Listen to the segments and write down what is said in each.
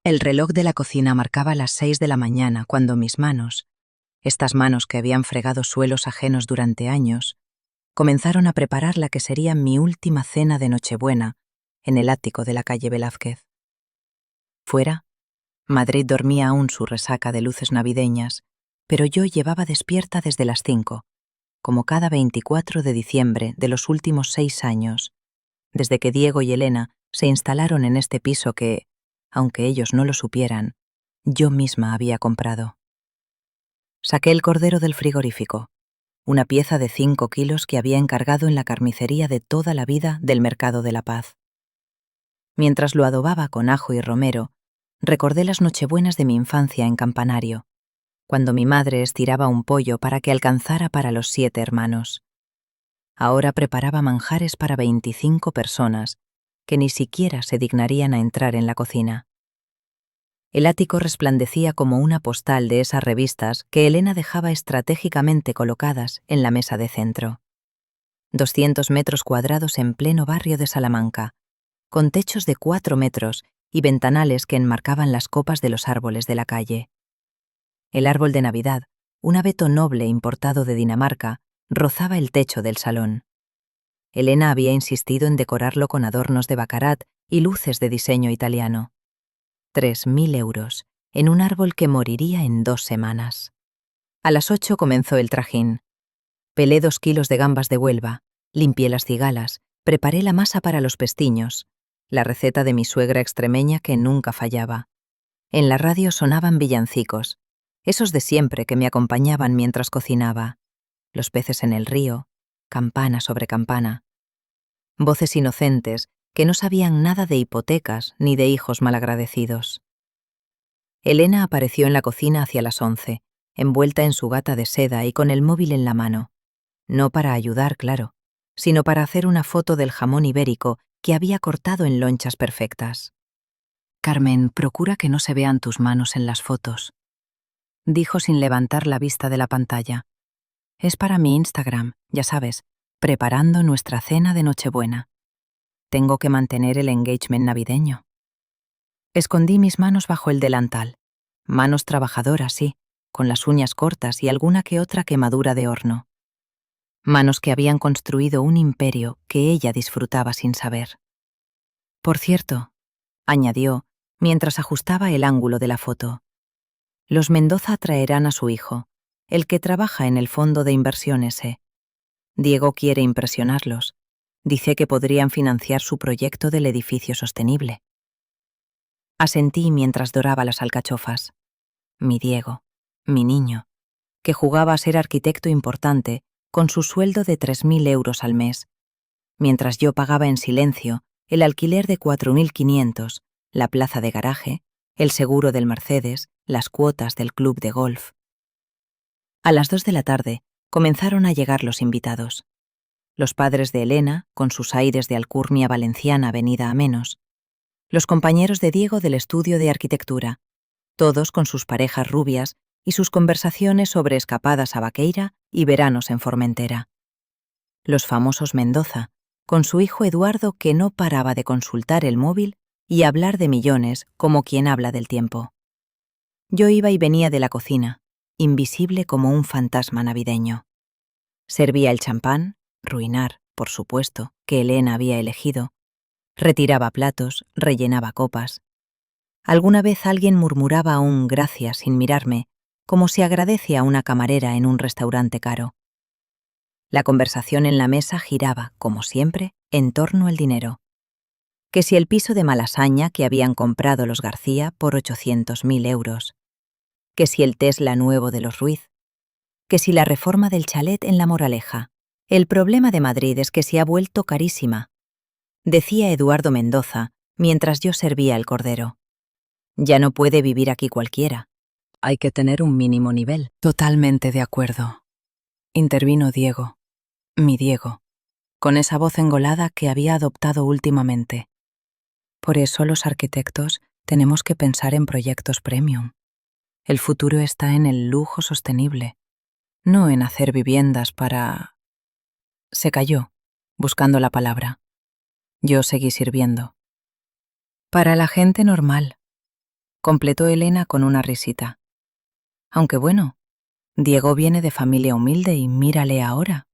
El reloj de la cocina marcaba las 6 de la mañana cuando mis manos, estas manos que habían fregado suelos ajenos durante años, comenzaron a preparar la que sería mi última cena de Nochebuena en el ático de la calle Velázquez. Fuera, Madrid dormía aún su resaca de luces navideñas, pero yo llevaba despierta desde las 5, como cada 24 de diciembre de los últimos 6 años, desde que Diego y Elena se instalaron en este piso que, aunque ellos no lo supieran, yo misma había comprado. Saqué el cordero del frigorífico, una pieza de 5 kilos que había encargado en la carnicería de toda la vida del Mercado de la Paz. Mientras lo adobaba con ajo y romero, recordé las nochebuenas de mi infancia en Campanario, cuando mi madre estiraba un pollo para que alcanzara para los 7 hermanos. Ahora preparaba manjares para 25 personas, que ni siquiera se dignarían a entrar en la cocina. El ático resplandecía como una postal de esas revistas que Elena dejaba estratégicamente colocadas en la mesa de centro. 200 metros cuadrados en pleno barrio de Salamanca, con techos de 4 metros y ventanales que enmarcaban las copas de los árboles de la calle. El árbol de Navidad, un abeto noble importado de Dinamarca, rozaba el techo del salón. Elena había insistido en decorarlo con adornos de baccarat y luces de diseño italiano. 3.000 euros, en un árbol que moriría en 2 semanas. A las 8 comenzó el trajín. Pelé 2 kilos de gambas de Huelva, limpié las cigalas, preparé la masa para los pestiños, la receta de mi suegra extremeña que nunca fallaba. En la radio sonaban villancicos, esos de siempre que me acompañaban mientras cocinaba. Los peces en el río, campana sobre campana. Voces inocentes que no sabían nada de hipotecas ni de hijos malagradecidos. Elena apareció en la cocina hacia las 11, envuelta en su bata de seda y con el móvil en la mano. No para ayudar, claro, sino para hacer una foto del jamón ibérico que había cortado en lonchas perfectas. «Carmen, procura que no se vean tus manos en las fotos», dijo sin levantar la vista de la pantalla. «Es para mi Instagram, ya sabes, preparando nuestra cena de Nochebuena. Tengo que mantener el engagement navideño». Escondí mis manos bajo el delantal. Manos trabajadoras, sí, con las uñas cortas y alguna que otra quemadura de horno. Manos que habían construido un imperio que ella disfrutaba sin saber. «Por cierto», añadió, mientras ajustaba el ángulo de la foto, «los Mendoza traerán a su hijo, el que trabaja en el fondo de inversión ese. Diego quiere impresionarlos. Dice que podrían financiar su proyecto del edificio sostenible». Asentí mientras doraba las alcachofas. Mi Diego, mi niño, que jugaba a ser arquitecto importante con su sueldo de 3.000 euros al mes, mientras yo pagaba en silencio el alquiler de 4.500, la plaza de garaje, el seguro del Mercedes, las cuotas del club de golf. A las 2 de la tarde comenzaron a llegar los invitados. Los padres de Elena, con sus aires de alcurnia valenciana venida a menos. Los compañeros de Diego del estudio de arquitectura, todos con sus parejas rubias y sus conversaciones sobre escapadas a Vaqueira y veranos en Formentera. Los famosos Mendoza, con su hijo Eduardo que no paraba de consultar el móvil y hablar de millones como quien habla del tiempo. Yo iba y venía de la cocina, invisible como un fantasma navideño. Servía el champán, ruinar, por supuesto, que Elena había elegido. Retiraba platos, rellenaba copas. Alguna vez alguien murmuraba un gracias sin mirarme, como se agradece a una camarera en un restaurante caro. La conversación en la mesa giraba, como siempre, en torno al dinero. Que si el piso de Malasaña que habían comprado los García por 800.000 euros. Que si el Tesla nuevo de los Ruiz. Que si la reforma del chalet en La Moraleja. El problema de Madrid es que se ha vuelto carísima, decía Eduardo Mendoza, mientras yo servía el cordero. Ya no puede vivir aquí cualquiera. Hay que tener un mínimo nivel. Totalmente de acuerdo. Intervino Diego, mi Diego, con esa voz engolada que había adoptado últimamente. Por eso los arquitectos tenemos que pensar en proyectos premium. El futuro está en el lujo sostenible, no en hacer viviendas para... Se calló, buscando la palabra. Yo seguí sirviendo. Para la gente normal. completó Elena con una risita. Aunque bueno, Diego viene de familia humilde y mírale ahora.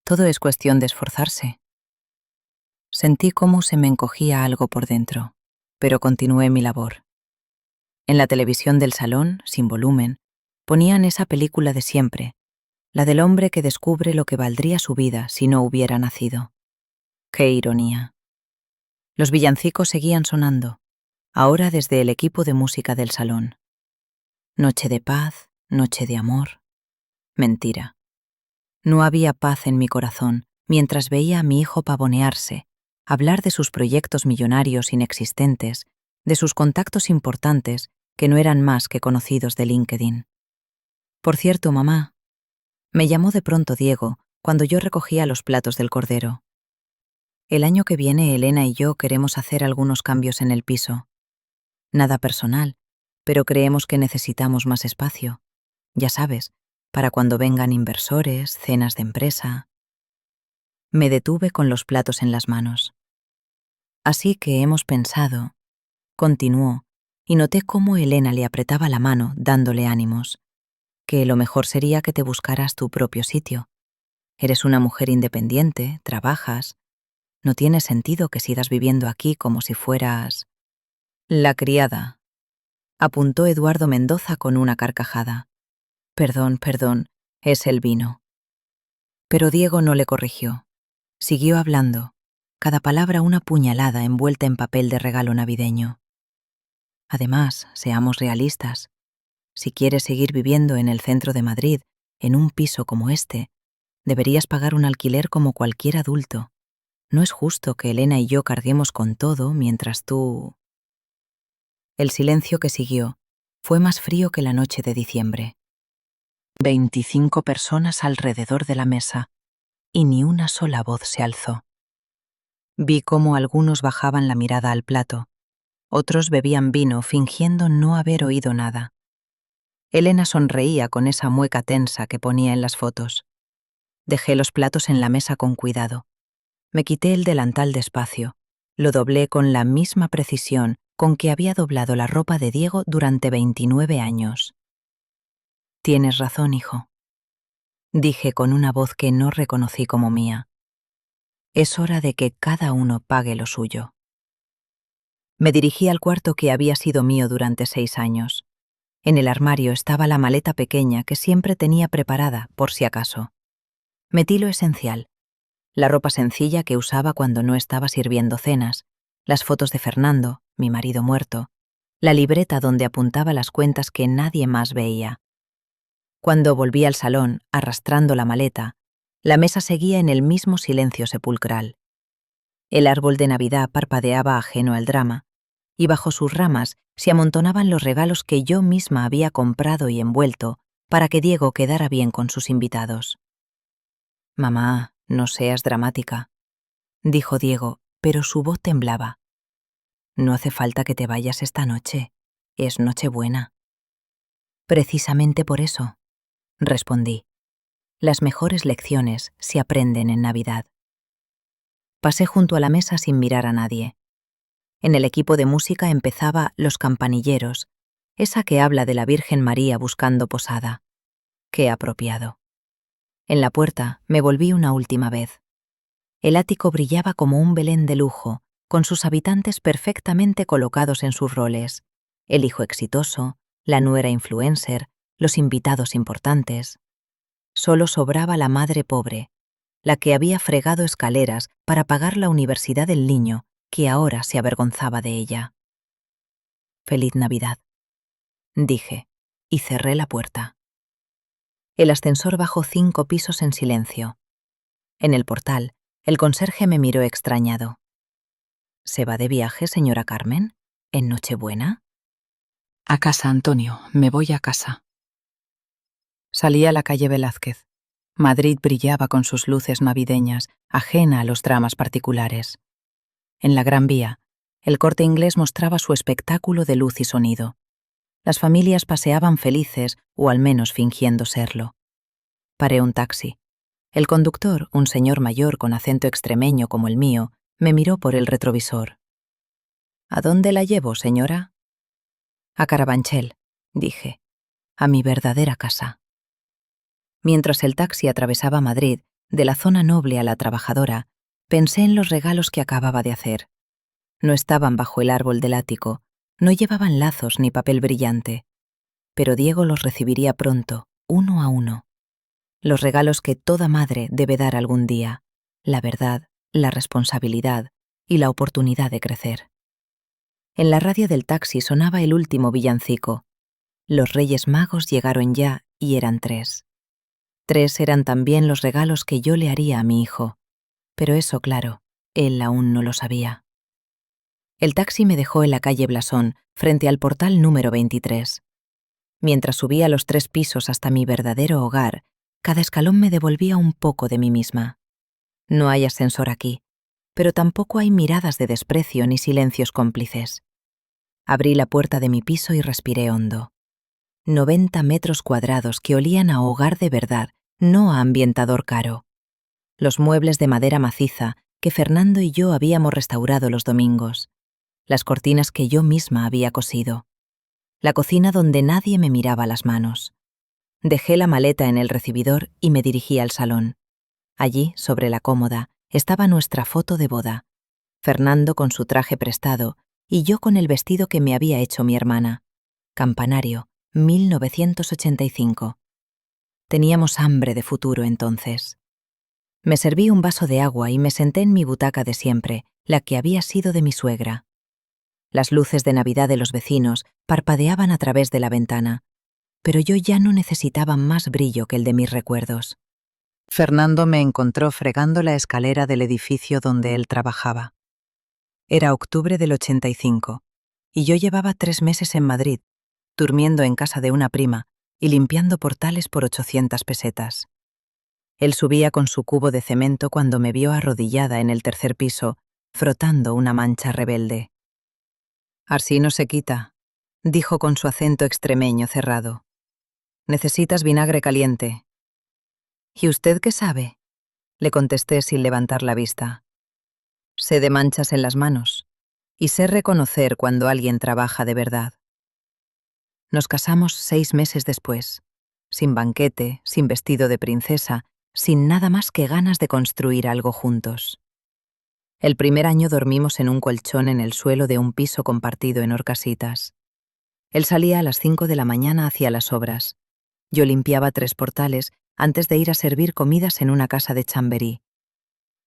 Todo es cuestión de esforzarse. Sentí cómo se me encogía algo por dentro, pero continué mi labor. En la televisión del salón, sin volumen, ponían esa película de siempre, la del hombre que descubre lo que valdría su vida si no hubiera nacido. ¡Qué ironía! Los villancicos seguían sonando, ahora desde el equipo de música del salón. Noche de paz, noche de amor. Mentira. No había paz en mi corazón mientras veía a mi hijo pavonearse, hablar de sus proyectos millonarios inexistentes, de sus contactos importantes que no eran más que conocidos de LinkedIn. Por cierto, mamá, me llamó de pronto Diego cuando yo recogía los platos del cordero. El año que viene Elena y yo queremos hacer algunos cambios en el piso. Nada personal, pero creemos que necesitamos más espacio. Ya sabes, para cuando vengan inversores, cenas de empresa. Me detuve con los platos en las manos. Así que hemos pensado, continuó, y noté cómo Elena le apretaba la mano dándole ánimos, que lo mejor sería que te buscaras tu propio sitio. Eres una mujer independiente, trabajas. No tiene sentido que sigas viviendo aquí como si fueras... La criada, apuntó Eduardo Mendoza con una carcajada. Perdón, es el vino. Pero Diego no le corrigió. Siguió hablando, cada palabra una puñalada envuelta en papel de regalo navideño. Además, seamos realistas. Si quieres seguir viviendo en el centro de Madrid, en un piso como este, deberías pagar un alquiler como cualquier adulto. No es justo que Elena y yo carguemos con todo mientras tú... El silencio que siguió fue más frío que la noche de diciembre. 25 personas alrededor de la mesa, y ni una sola voz se alzó. Vi cómo algunos bajaban la mirada al plato, otros bebían vino fingiendo no haber oído nada. Elena sonreía con esa mueca tensa que ponía en las fotos. Dejé los platos en la mesa con cuidado. Me quité el delantal despacio, lo doblé con la misma precisión con que había doblado la ropa de Diego durante 29 años. Tienes razón, hijo, dije con una voz que no reconocí como mía. Es hora de que cada uno pague lo suyo. Me dirigí al cuarto que había sido mío durante 6 años. En el armario estaba la maleta pequeña que siempre tenía preparada, por si acaso. Metí lo esencial: la ropa sencilla que usaba cuando no estaba sirviendo cenas, las fotos de Fernando, mi marido muerto, la libreta donde apuntaba las cuentas que nadie más veía. Cuando volví al salón, arrastrando la maleta, la mesa seguía en el mismo silencio sepulcral. El árbol de Navidad parpadeaba ajeno al drama, y bajo sus ramas se amontonaban los regalos que yo misma había comprado y envuelto para que Diego quedara bien con sus invitados. Mamá, no seas dramática, dijo Diego, pero su voz temblaba. No hace falta que te vayas esta noche, es Nochebuena. Precisamente por eso, respondí. Las mejores lecciones se aprenden en Navidad. Pasé junto a la mesa sin mirar a nadie. En el equipo de música empezaba Los Campanilleros, esa que habla de la Virgen María buscando posada. Qué apropiado. En la puerta me volví una última vez. El ático brillaba como un Belén de lujo, con sus habitantes perfectamente colocados en sus roles: el hijo exitoso, la nuera influencer, los invitados importantes. Solo sobraba la madre pobre, la que había fregado escaleras para pagar la universidad del niño, que ahora se avergonzaba de ella. Feliz Navidad, dije, y cerré la puerta. El ascensor bajó 5 pisos en silencio. En el portal, el conserje me miró extrañado. ¿Se va de viaje, señora Carmen? ¿En Nochebuena? A casa, Antonio, me voy a casa. Salí a la calle Velázquez. Madrid brillaba con sus luces navideñas, ajena a los dramas particulares. En la Gran Vía, el Corte Inglés mostraba su espectáculo de luz y sonido. Las familias paseaban felices, o al menos fingiendo serlo. Paré un taxi. El conductor, un señor mayor con acento extremeño como el mío, me miró por el retrovisor. ¿A dónde la llevo, señora? A Carabanchel, dije, a mi verdadera casa. Mientras el taxi atravesaba Madrid, de la zona noble a la trabajadora, pensé en los regalos que acababa de hacer. No estaban bajo el árbol del ático, no llevaban lazos ni papel brillante, pero Diego los recibiría pronto, uno a uno. Los regalos que toda madre debe dar algún día: la verdad, la responsabilidad y la oportunidad de crecer. En la radio del taxi sonaba el último villancico. Los Reyes Magos llegaron ya y eran 3. 3 eran también los regalos que yo le haría a mi hijo, pero eso, claro, él aún no lo sabía. El taxi me dejó en la calle Blasón, frente al portal número 23. Mientras subía los 3 pisos hasta mi verdadero hogar, cada escalón me devolvía un poco de mí misma. No hay ascensor aquí, pero tampoco hay miradas de desprecio ni silencios cómplices. Abrí la puerta de mi piso y respiré hondo. 90 metros cuadrados que olían a hogar de verdad, no a ambientador caro. Los muebles de madera maciza que Fernando y yo habíamos restaurado los domingos. Las cortinas que yo misma había cosido. La cocina donde nadie me miraba las manos. Dejé la maleta en el recibidor y me dirigí al salón. Allí, sobre la cómoda, estaba nuestra foto de boda. Fernando con su traje prestado y yo con el vestido que me había hecho mi hermana. Campanario, 1985. Teníamos hambre de futuro entonces. Me serví un vaso de agua y me senté en mi butaca de siempre, la que había sido de mi suegra. Las luces de Navidad de los vecinos parpadeaban a través de la ventana, pero yo ya no necesitaba más brillo que el de mis recuerdos. Fernando me encontró fregando la escalera del edificio donde él trabajaba. Era octubre del 85, y yo llevaba 3 meses en Madrid, durmiendo en casa de una prima y limpiando portales por 800 pesetas. Él subía con su cubo de cemento cuando me vio arrodillada en el 3er piso, frotando una mancha rebelde. «Así no se quita», dijo con su acento extremeño cerrado. «Necesitas vinagre caliente». «¿Y usted qué sabe?», le contesté sin levantar la vista. «Sé de manchas en las manos, y sé reconocer cuando alguien trabaja de verdad». Nos casamos 6 meses después, sin banquete, sin vestido de princesa, sin nada más que ganas de construir algo juntos. El primer año dormimos en un colchón en el suelo de un piso compartido en Orcasitas. Él salía a las 5 de la mañana hacia las obras. Yo limpiaba 3 portales antes de ir a servir comidas en una casa de Chamberí.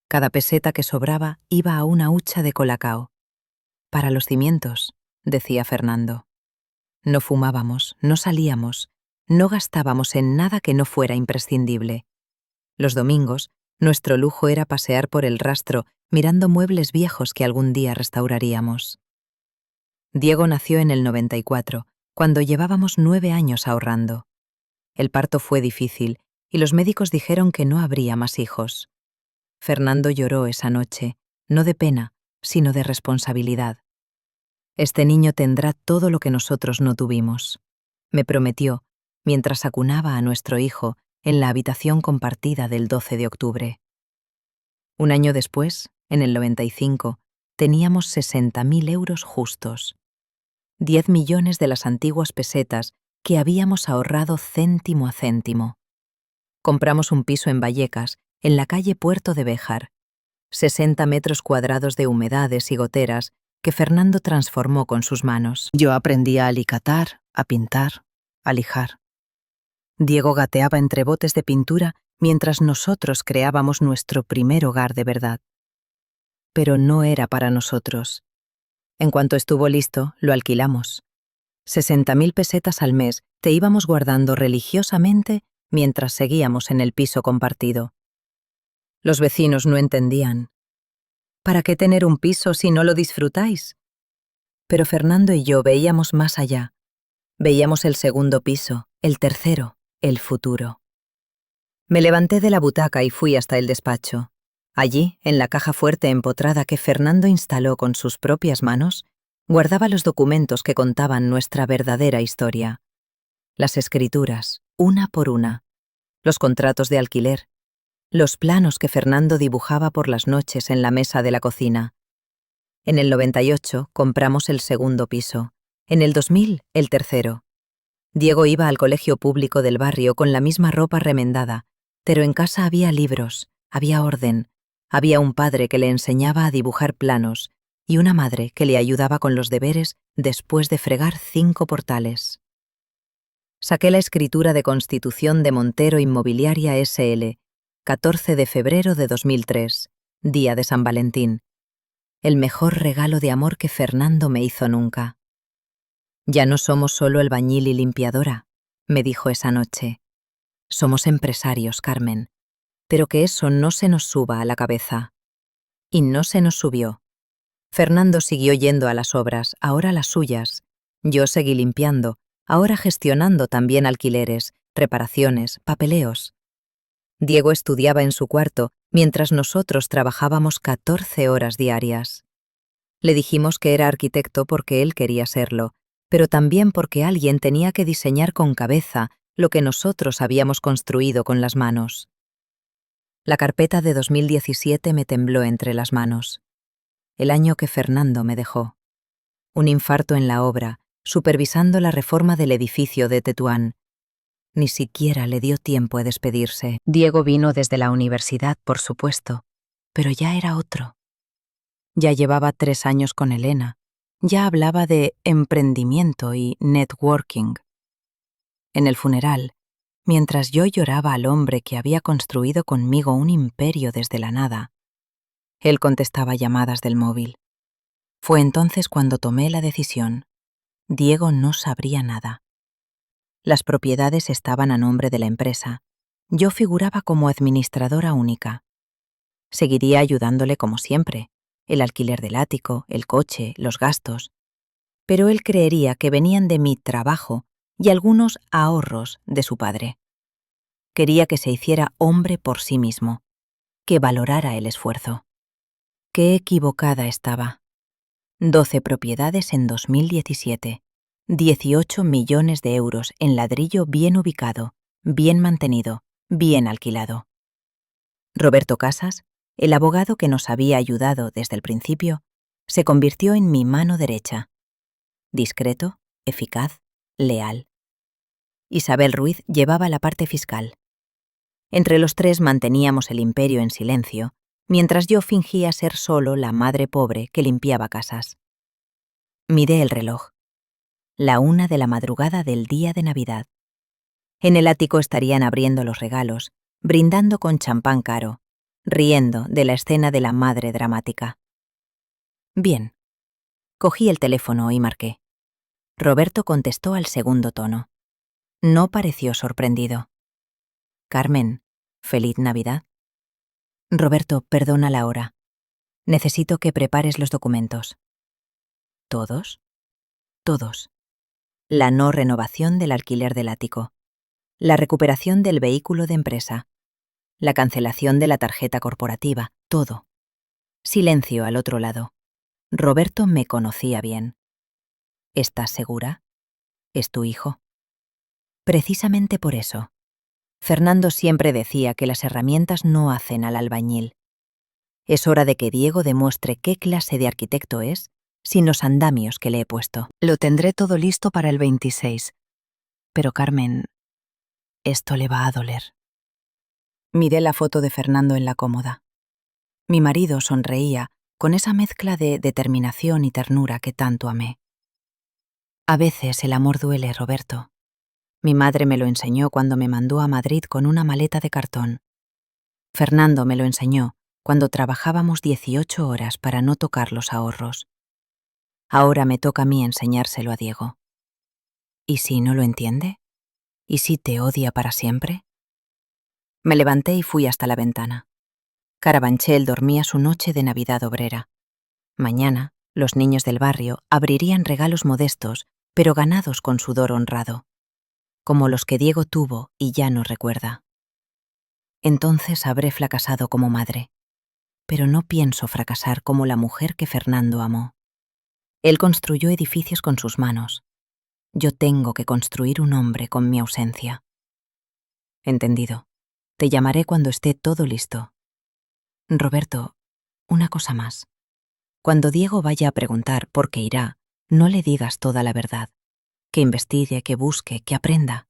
Cada peseta que sobraba iba a una hucha de colacao. «Para los cimientos», decía Fernando. No fumábamos, no salíamos, no gastábamos en nada que no fuera imprescindible. Los domingos, nuestro lujo era pasear por el rastro mirando muebles viejos que algún día restauraríamos. Diego nació en el 94, cuando llevábamos 9 años ahorrando. El parto fue difícil y los médicos dijeron que no habría más hijos. Fernando lloró esa noche, no de pena, sino de responsabilidad. «Este niño tendrá todo lo que nosotros no tuvimos», me prometió, mientras acunaba a nuestro hijo en la habitación compartida del 12 de octubre. Un año después, en el 95, teníamos 60.000 euros justos. 10 millones de las antiguas pesetas que habíamos ahorrado céntimo a céntimo. Compramos un piso en Vallecas, en la calle Puerto de Béjar. 60 metros cuadrados de humedades y goteras que Fernando transformó con sus manos. Yo aprendí a alicatar, a pintar, a lijar. Diego gateaba entre botes de pintura mientras nosotros creábamos nuestro primer hogar de verdad. Pero no era para nosotros. En cuanto estuvo listo, lo alquilamos. 60.000 pesetas al mes te íbamos guardando religiosamente mientras seguíamos en el piso compartido. Los vecinos no entendían. ¿Para qué tener un piso si no lo disfrutáis? Pero Fernando y yo veíamos más allá. Veíamos el segundo piso, el tercero, el futuro. Me levanté de la butaca y fui hasta el despacho. Allí, en la caja fuerte empotrada que Fernando instaló con sus propias manos, guardaba los documentos que contaban nuestra verdadera historia. Las escrituras, una por una. Los contratos de alquiler. Los planos que Fernando dibujaba por las noches en la mesa de la cocina. En el 98 compramos el segundo piso. En el 2000, el tercero. Diego iba al colegio público del barrio con la misma ropa remendada, pero en casa había libros, había orden, había un padre que le enseñaba a dibujar planos y una madre que le ayudaba con los deberes después de fregar 5 portales. Saqué la escritura de constitución de Montero Inmobiliaria S.L., 14 de febrero de 2003, día de San Valentín. El mejor regalo de amor que Fernando me hizo nunca. Ya no somos solo albañil y limpiadora, me dijo esa noche. Somos empresarios, Carmen, pero que eso no se nos suba a la cabeza. Y no se nos subió. Fernando siguió yendo a las obras, ahora las suyas. Yo seguí limpiando, ahora gestionando también alquileres, reparaciones, papeleos. Diego estudiaba en su cuarto, mientras nosotros trabajábamos 14 horas diarias. Le dijimos que era arquitecto porque él quería serlo, pero también porque alguien tenía que diseñar con cabeza lo que nosotros habíamos construido con las manos. La carpeta de 2017 me tembló entre las manos. El año que Fernando me dejó. Un infarto en la obra, supervisando la reforma del edificio de Tetuán. Ni siquiera le dio tiempo a despedirse. Diego vino desde la universidad, por supuesto, pero ya era otro. Ya llevaba 3 años con Elena. Ya hablaba de emprendimiento y networking. En el funeral, mientras yo lloraba al hombre que había construido conmigo un imperio desde la nada, él contestaba llamadas del móvil. Fue entonces cuando tomé la decisión. Diego no sabría nada. Las propiedades estaban a nombre de la empresa. Yo figuraba como administradora única. Seguiría ayudándole como siempre, el alquiler del ático, el coche, los gastos. Pero él creería que venían de mi trabajo y algunos ahorros de su padre. Quería que se hiciera hombre por sí mismo, que valorara el esfuerzo. Qué equivocada estaba. 12 propiedades en 2017, 18 millones de euros en ladrillo bien ubicado, bien mantenido, bien alquilado. Roberto Casas, el abogado que nos había ayudado desde el principio, se convirtió en mi mano derecha. Discreto, eficaz, leal. Isabel Ruiz llevaba la parte fiscal. Entre los 3 manteníamos el imperio en silencio, mientras yo fingía ser solo la madre pobre que limpiaba casas. Miré el reloj. La 1 de la madrugada del día de Navidad. En el ático estarían abriendo los regalos, brindando con champán caro, riendo de la escena de la madre dramática. Bien. Cogí el teléfono y marqué. Roberto contestó al segundo tono. No pareció sorprendido. Carmen, ¿feliz Navidad? Roberto, perdona la hora. Necesito que prepares los documentos. ¿Todos? Todos. La no renovación del alquiler del ático. La recuperación del vehículo de empresa. La cancelación de la tarjeta corporativa. Todo. Silencio al otro lado. Roberto me conocía bien. ¿Estás segura? ¿Es tu hijo? Precisamente por eso. Fernando siempre decía que las herramientas no hacen al albañil. Es hora de que Diego demuestre qué clase de arquitecto es sin los andamios que le he puesto. Lo tendré todo listo para el 26. Pero Carmen, esto le va a doler. Miré la foto de Fernando en la cómoda. Mi marido sonreía con esa mezcla de determinación y ternura que tanto amé. A veces el amor duele, Roberto. Mi madre me lo enseñó cuando me mandó a Madrid con una maleta de cartón. Fernando me lo enseñó cuando trabajábamos 18 horas para no tocar los ahorros. Ahora me toca a mí enseñárselo a Diego. ¿Y si no lo entiende? ¿Y si te odia para siempre? Me levanté y fui hasta la ventana. Carabanchel dormía su noche de Navidad obrera. Mañana, los niños del barrio abrirían regalos modestos, pero ganados con sudor honrado, como los que Diego tuvo y ya no recuerda. Entonces habré fracasado como madre, pero no pienso fracasar como la mujer que Fernando amó. Él construyó edificios con sus manos. Yo tengo que construir un hombre con mi ausencia. Entendido. Te llamaré cuando esté todo listo. Roberto, una cosa más. Cuando Diego vaya a preguntar por qué irá, No le digas toda la verdad. Que investigue, que busque, que aprenda.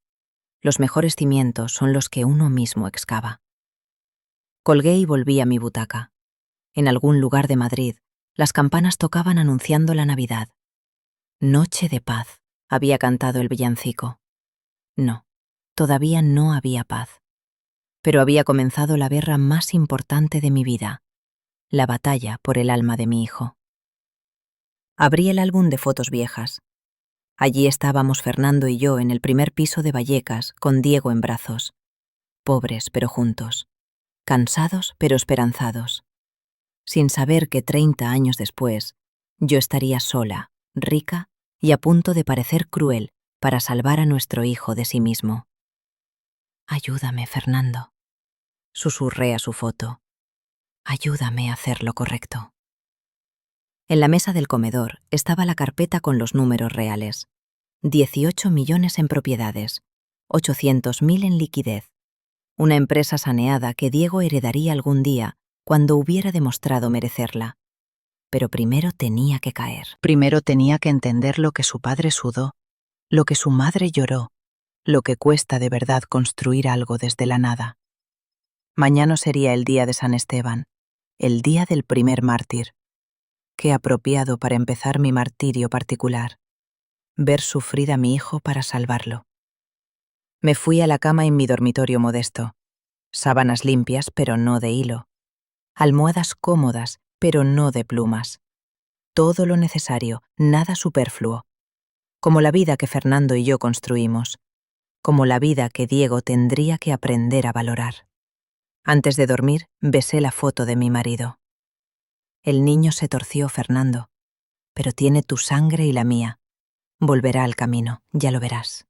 Los mejores cimientos son los que uno mismo excava. Colgué y volví a mi butaca. En algún lugar de Madrid, las campanas tocaban anunciando la Navidad. Noche de paz, había cantado el villancico. No, todavía no había paz. Pero había comenzado la guerra más importante de mi vida, la batalla por el alma de mi hijo. Abrí el álbum de fotos viejas. Allí estábamos Fernando y yo en el primer piso de Vallecas, con Diego en brazos. Pobres pero juntos. Cansados pero esperanzados. Sin saber que 30 años después, yo estaría sola, rica y a punto de parecer cruel para salvar a nuestro hijo de sí mismo. Ayúdame, Fernando, susurré a su foto. Ayúdame a hacer lo correcto. En la mesa del comedor estaba la carpeta con los números reales. 18 millones en propiedades, 800.000 en liquidez. Una empresa saneada que Diego heredaría algún día cuando hubiera demostrado merecerla. Pero primero tenía que caer. Primero tenía que entender lo que su padre sudó, lo que su madre lloró, lo que cuesta de verdad construir algo desde la nada. Mañana sería el día de San Esteban, el día del primer mártir. Qué apropiado para empezar mi martirio particular. Ver sufrir a mi hijo para salvarlo. Me fui a la cama en mi dormitorio modesto. Sábanas limpias, pero no de hilo. Almohadas cómodas, pero no de plumas. Todo lo necesario, nada superfluo. Como la vida que Fernando y yo construimos. Como la vida que Diego tendría que aprender a valorar. Antes de dormir, besé la foto de mi marido. El niño se torció, Fernando, pero tiene tu sangre y la mía. Volverá al camino, ya lo verás.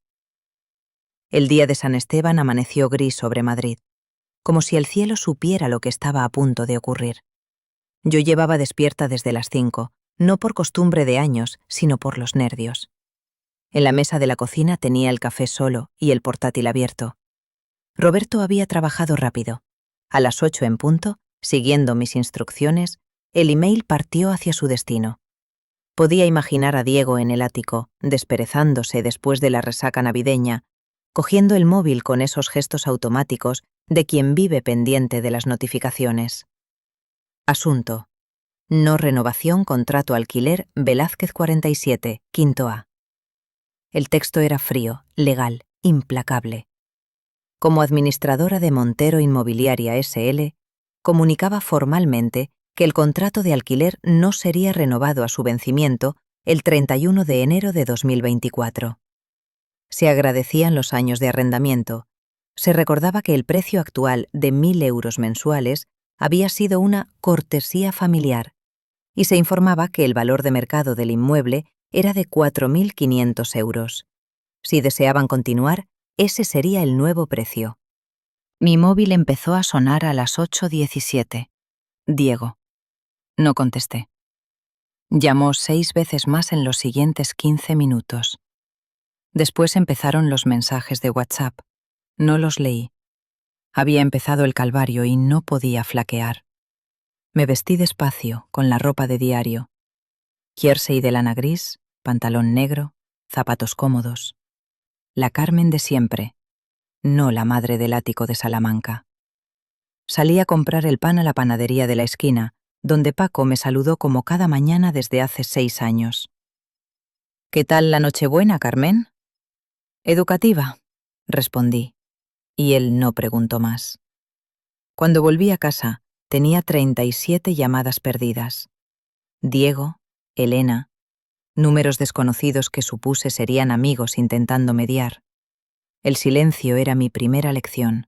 El día de San Esteban amaneció gris sobre Madrid, como si el cielo supiera lo que estaba a punto de ocurrir. Yo llevaba despierta desde las 5, no por costumbre de años, sino por los nervios. En la mesa de la cocina tenía el café solo y el portátil abierto. Roberto había trabajado rápido. A las 8 en punto, siguiendo mis instrucciones, el email partió hacia su destino. Podía imaginar a Diego en el ático, desperezándose después de la resaca navideña, cogiendo el móvil con esos gestos automáticos de quien vive pendiente de las notificaciones. Asunto: no renovación contrato alquiler Velázquez 47, quinto A. El texto era frío, legal, implacable. Como administradora de Montero Inmobiliaria S.L., comunicaba formalmente que el contrato de alquiler no sería renovado a su vencimiento el 31 de enero de 2024. Se agradecían los años de arrendamiento. Se recordaba que el precio actual de 1.000 euros mensuales había sido una cortesía familiar y se informaba que el valor de mercado del inmueble era de 4.500 euros. Si deseaban continuar, ese sería el nuevo precio. Mi móvil empezó a sonar a las 8:17. Diego. No contesté. Llamó 6 veces más en los siguientes 15 minutos. Después empezaron los mensajes de WhatsApp. No los leí. Había empezado el calvario y no podía flaquear. Me vestí despacio, con la ropa de diario. Jersey de lana gris, pantalón negro, zapatos cómodos. La Carmen de siempre, no la madre del ático de Salamanca. Salí a comprar el pan a la panadería de la esquina, donde Paco me saludó como cada mañana desde hace 6 años. ¿Qué tal la Nochebuena, Carmen? Educativa, respondí, y él no preguntó más. Cuando volví a casa, tenía 37 llamadas perdidas. Diego, Elena, números desconocidos que supuse serían amigos intentando mediar. El silencio era mi primera lección.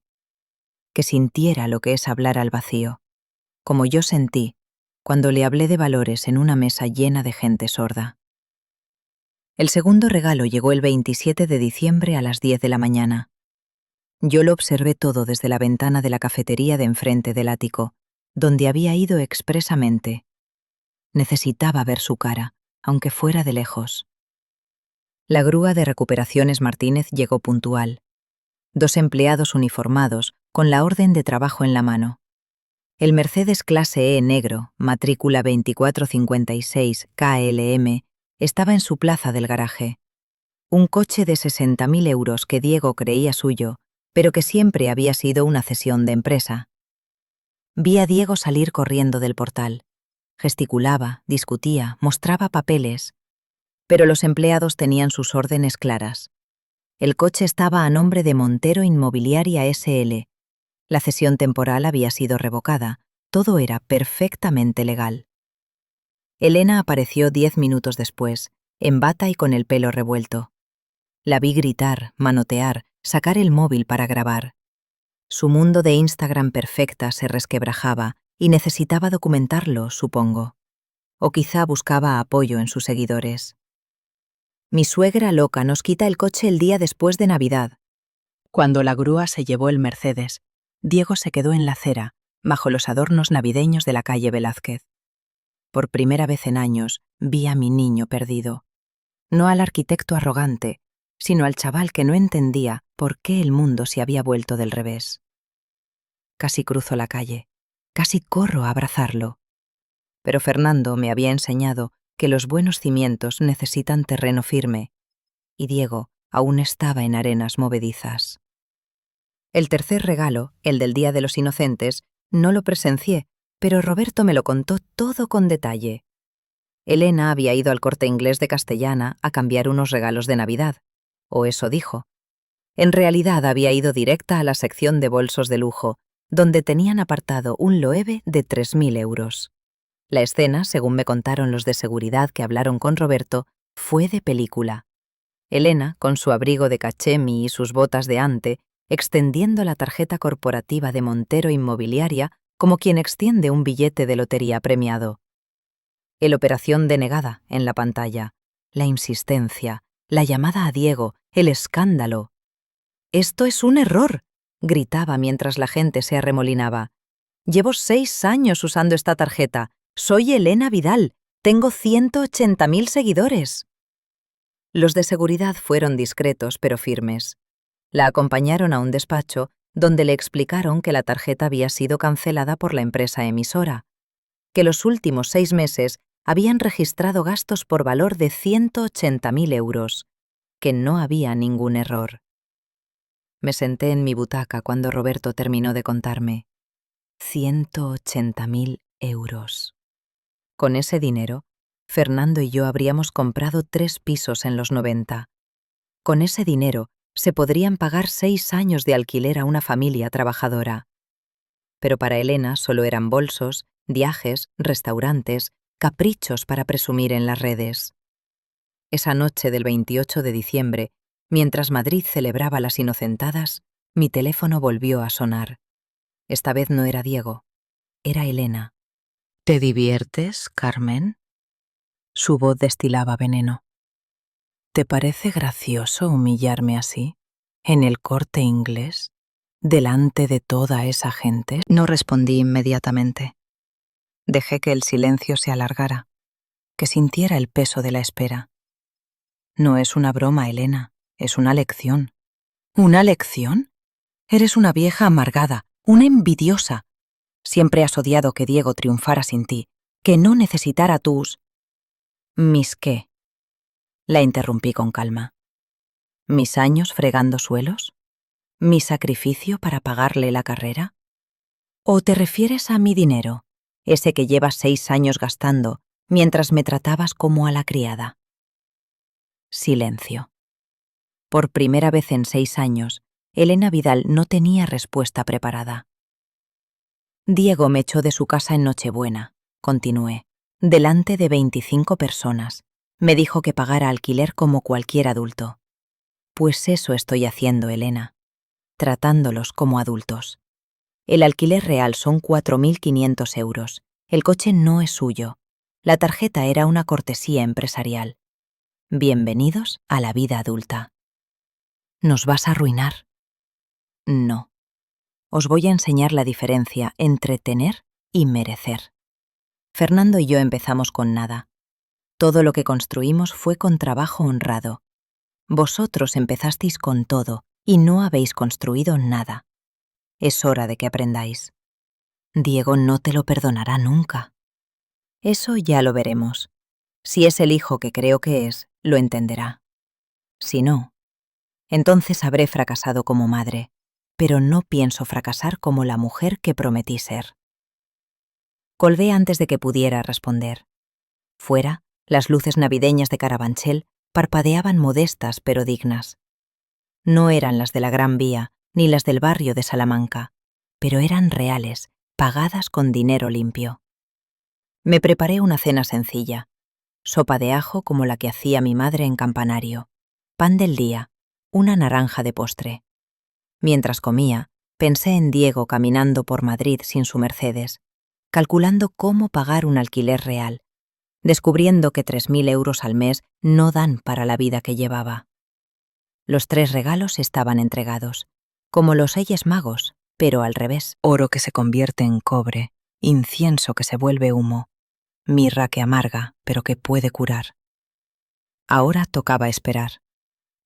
Que sintiera lo que es hablar al vacío, como yo sentí cuando le hablé de valores en una mesa llena de gente sorda. El segundo regalo llegó el 27 de diciembre a las 10 de la mañana. Yo lo observé todo desde la ventana de la cafetería de enfrente del ático, donde había ido expresamente. Necesitaba ver su cara, aunque fuera de lejos. La grúa de Recuperaciones Martínez llegó puntual. 2 empleados uniformados, con la orden de trabajo en la mano. El Mercedes clase E negro, matrícula 2456 KLM, Estaba en su plaza del garaje. Un coche de 60.000 euros que Diego creía suyo, pero que siempre había sido una cesión de empresa. Vi a Diego salir corriendo del portal. Gesticulaba, discutía, mostraba papeles. Pero los empleados tenían sus órdenes claras. El coche estaba a nombre de Montero Inmobiliaria S.L. La cesión temporal había sido revocada. Todo era perfectamente legal. Elena apareció 10 minutos después, en bata y con el pelo revuelto. La vi gritar, manotear, sacar el móvil para grabar. Su mundo de Instagram perfecta se resquebrajaba y necesitaba documentarlo, supongo. O quizá buscaba apoyo en sus seguidores. Mi suegra loca nos quita el coche el día después de Navidad. Cuando la grúa se llevó el Mercedes, Diego se quedó en la acera, bajo los adornos navideños de la calle Velázquez. Por primera vez en años vi a mi niño perdido. No al arquitecto arrogante, sino al chaval que no entendía por qué el mundo se había vuelto del revés. Casi cruzo la calle, casi corro a abrazarlo. Pero Fernando me había enseñado que los buenos cimientos necesitan terreno firme, y Diego aún estaba en arenas movedizas. El tercer regalo, el del Día de los Inocentes, no lo presencié, pero Roberto me lo contó todo con detalle. Elena había ido al Corte Inglés de Castellana a cambiar unos regalos de Navidad, o eso dijo. En realidad había ido directa a la sección de bolsos de lujo, donde tenían apartado un Loewe de 3.000 euros. La escena, según me contaron los de seguridad que hablaron con Roberto, fue de película. Elena, con su abrigo de cachemir y sus botas de ante, extendiendo la tarjeta corporativa de Montero Inmobiliaria como quien extiende un billete de lotería premiado. El operación denegada en la pantalla, la insistencia, la llamada a Diego, el escándalo. «¡Esto es un error!», gritaba mientras la gente se arremolinaba. «Llevo 6 años usando esta tarjeta. Soy Elena Vidal. Tengo 180.000 seguidores». Los de seguridad fueron discretos pero firmes. La acompañaron a un despacho donde le explicaron que la tarjeta había sido cancelada por la empresa emisora, que los últimos 6 meses habían registrado gastos por valor de 180.000 euros, que no había ningún error. Me senté en mi butaca cuando Roberto terminó de contarme. 180.000 euros. Con ese dinero, Fernando y yo habríamos comprado 3 pisos en los 90. Con ese dinero se podrían pagar 6 años de alquiler a una familia trabajadora. Pero para Elena solo eran bolsos, viajes, restaurantes, caprichos para presumir en las redes. Esa noche del 28 de diciembre, mientras Madrid celebraba las Inocentadas, mi teléfono volvió a sonar. Esta vez no era Diego, era Elena. «¿Te diviertes, Carmen?». Su voz destilaba veneno. «¿Te parece gracioso humillarme así, en el Corte Inglés, delante de toda esa gente?» No respondí inmediatamente. Dejé que el silencio se alargara, que sintiera el peso de la espera. «No es una broma, Elena, es una lección». «¿Una lección? Eres una vieja amargada, una envidiosa. Siempre has odiado que Diego triunfara sin ti, que no necesitara tus...». «¿Mis qué?», la interrumpí con calma. ¿Mis años fregando suelos? ¿Mi sacrificio para pagarle la carrera? ¿O te refieres a mi dinero, ese que llevas 6 años gastando, mientras me tratabas como a la criada? Silencio. Por primera vez en 6 años, Elena Vidal no tenía respuesta preparada. Diego me echó de su casa en Nochebuena, continué, delante de 25 personas. Me dijo que pagara alquiler como cualquier adulto. Pues eso estoy haciendo, Elena, tratándolos como adultos. El alquiler real son 4.500 euros. El coche no es suyo. La tarjeta era una cortesía empresarial. Bienvenidos a la vida adulta. ¿Nos vas a arruinar? No. Os voy a enseñar la diferencia entre tener y merecer. Fernando y yo empezamos con nada. Todo lo que construimos fue con trabajo honrado. Vosotros empezasteis con todo y no habéis construido nada. Es hora de que aprendáis. Diego no te lo perdonará nunca. Eso ya lo veremos. Si es el hijo que creo que es, lo entenderá. Si no, entonces habré fracasado como madre, pero no pienso fracasar como la mujer que prometí ser. Colgué antes de que pudiera responder. Fuera, las luces navideñas de Carabanchel parpadeaban modestas pero dignas. No eran las de la Gran Vía ni las del barrio de Salamanca, pero eran reales, pagadas con dinero limpio. Me preparé una cena sencilla: sopa de ajo como la que hacía mi madre en Campanario, pan del día, una naranja de postre. Mientras comía, pensé en Diego caminando por Madrid sin su Mercedes, calculando cómo pagar un alquiler real, descubriendo que 3.000 euros al mes no dan para la vida que llevaba. Los 3 regalos estaban entregados, como los Reyes Magos, pero al revés. Oro que se convierte en cobre, incienso que se vuelve humo, mirra que amarga, pero que puede curar. Ahora tocaba esperar,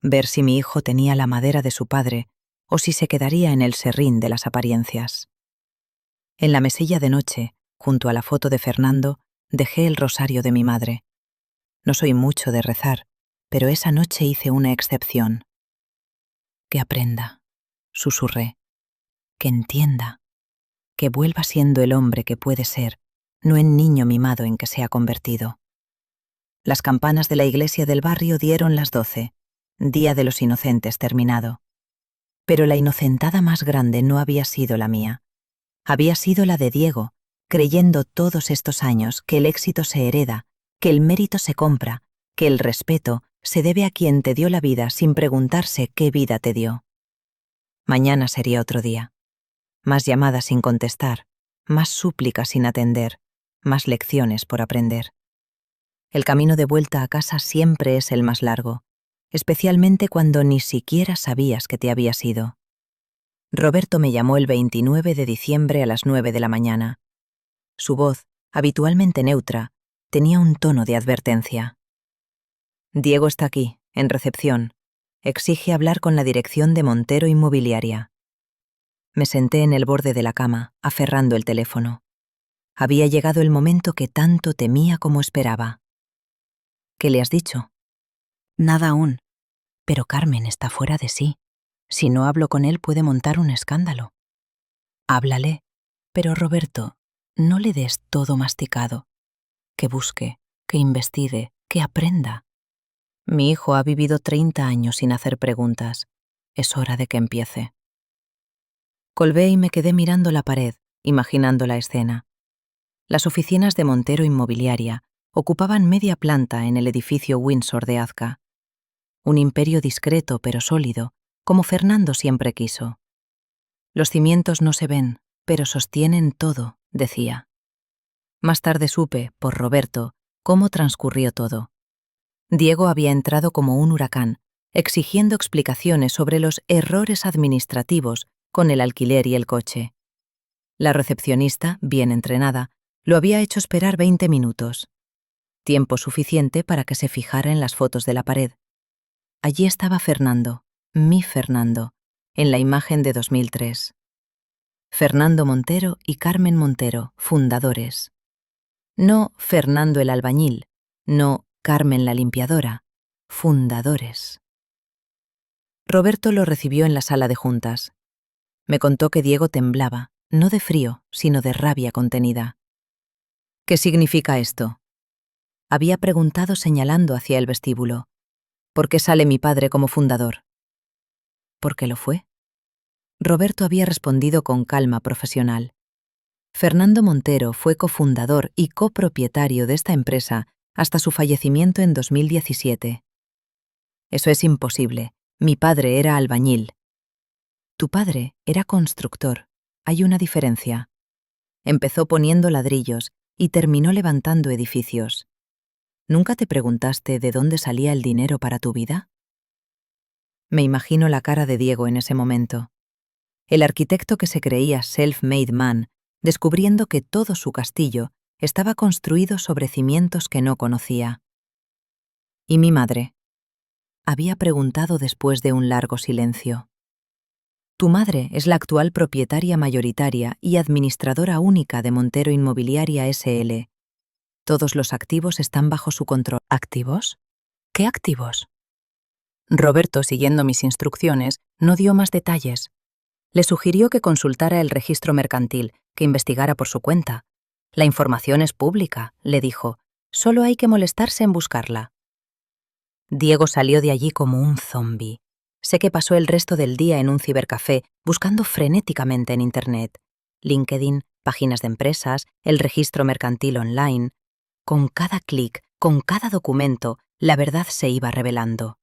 ver si mi hijo tenía la madera de su padre o si se quedaría en el serrín de las apariencias. En la mesilla de noche, junto a la foto de Fernando, dejé el rosario de mi madre. No soy mucho de rezar, pero esa noche hice una excepción. Que aprenda, susurré, que entienda, que vuelva siendo el hombre que puede ser, no en niño mimado en que se ha convertido. Las campanas de la iglesia del barrio dieron las 12, Día de los Inocentes terminado. Pero la inocentada más grande no había sido la mía. Había sido la de Diego, creyendo todos estos años que el éxito se hereda, que el mérito se compra, que el respeto se debe a quien te dio la vida sin preguntarse qué vida te dio. Mañana sería otro día. Más llamadas sin contestar, más súplicas sin atender, más lecciones por aprender. El camino de vuelta a casa siempre es el más largo, especialmente cuando ni siquiera sabías que te habías ido. Roberto me llamó el 29 de diciembre a las 9 de la mañana. Su voz, habitualmente neutra, tenía un tono de advertencia. Diego está aquí, en recepción. Exige hablar con la dirección de Montero Inmobiliaria. Me senté en el borde de la cama, aferrando el teléfono. Había llegado el momento que tanto temía como esperaba. ¿Qué le has dicho? Nada aún. Pero Carmen está fuera de sí. Si no hablo con él puede montar un escándalo. Háblale. Pero Roberto, no le des todo masticado. Que busque, que investigue, que aprenda. Mi hijo ha vivido 30 años sin hacer preguntas. Es hora de que empiece. Colgué y me quedé mirando la pared, imaginando la escena. Las oficinas de Montero Inmobiliaria ocupaban media planta en el edificio Windsor de Azca. Un imperio discreto pero sólido, como Fernando siempre quiso. Los cimientos no se ven, pero sostienen todo, decía. Más tarde supe, por Roberto, cómo transcurrió todo. Diego había entrado como un huracán, exigiendo explicaciones sobre los errores administrativos con el alquiler y el coche. La recepcionista, bien entrenada, lo había hecho esperar 20 minutos. Tiempo suficiente para que se fijara en las fotos de la pared. Allí estaba Fernando, mi Fernando, en la imagen de 2003. Fernando Montero y Carmen Montero, fundadores. No Fernando el albañil, no Carmen la limpiadora, fundadores. Roberto lo recibió en la sala de juntas. Me contó que Diego temblaba, no de frío, sino de rabia contenida. ¿Qué significa esto? Había preguntado señalando hacia el vestíbulo. ¿Por qué sale mi padre como fundador? ¿Por qué lo fue? Roberto había respondido con calma profesional. Fernando Montero fue cofundador y copropietario de esta empresa hasta su fallecimiento en 2017. Eso es imposible. Mi padre era albañil. Tu padre era constructor. Hay una diferencia. Empezó poniendo ladrillos y terminó levantando edificios. ¿Nunca te preguntaste de dónde salía el dinero para tu vida? Me imagino la cara de Diego en ese momento. El arquitecto que se creía self-made man, descubriendo que todo su castillo estaba construido sobre cimientos que no conocía. ¿Y mi madre? Había preguntado después de un largo silencio. Tu madre es la actual propietaria mayoritaria y administradora única de Montero Inmobiliaria S.L. Todos los activos están bajo su control. ¿Activos? ¿Qué activos? Roberto, siguiendo mis instrucciones, no dio más detalles. Le sugirió que consultara el registro mercantil, que investigara por su cuenta. La información es pública, le dijo. Solo hay que molestarse en buscarla. Diego salió de allí como un zombi. Sé que pasó el resto del día en un cibercafé buscando frenéticamente en Internet. LinkedIn, páginas de empresas, el registro mercantil online. Con cada clic, con cada documento, la verdad se iba revelando.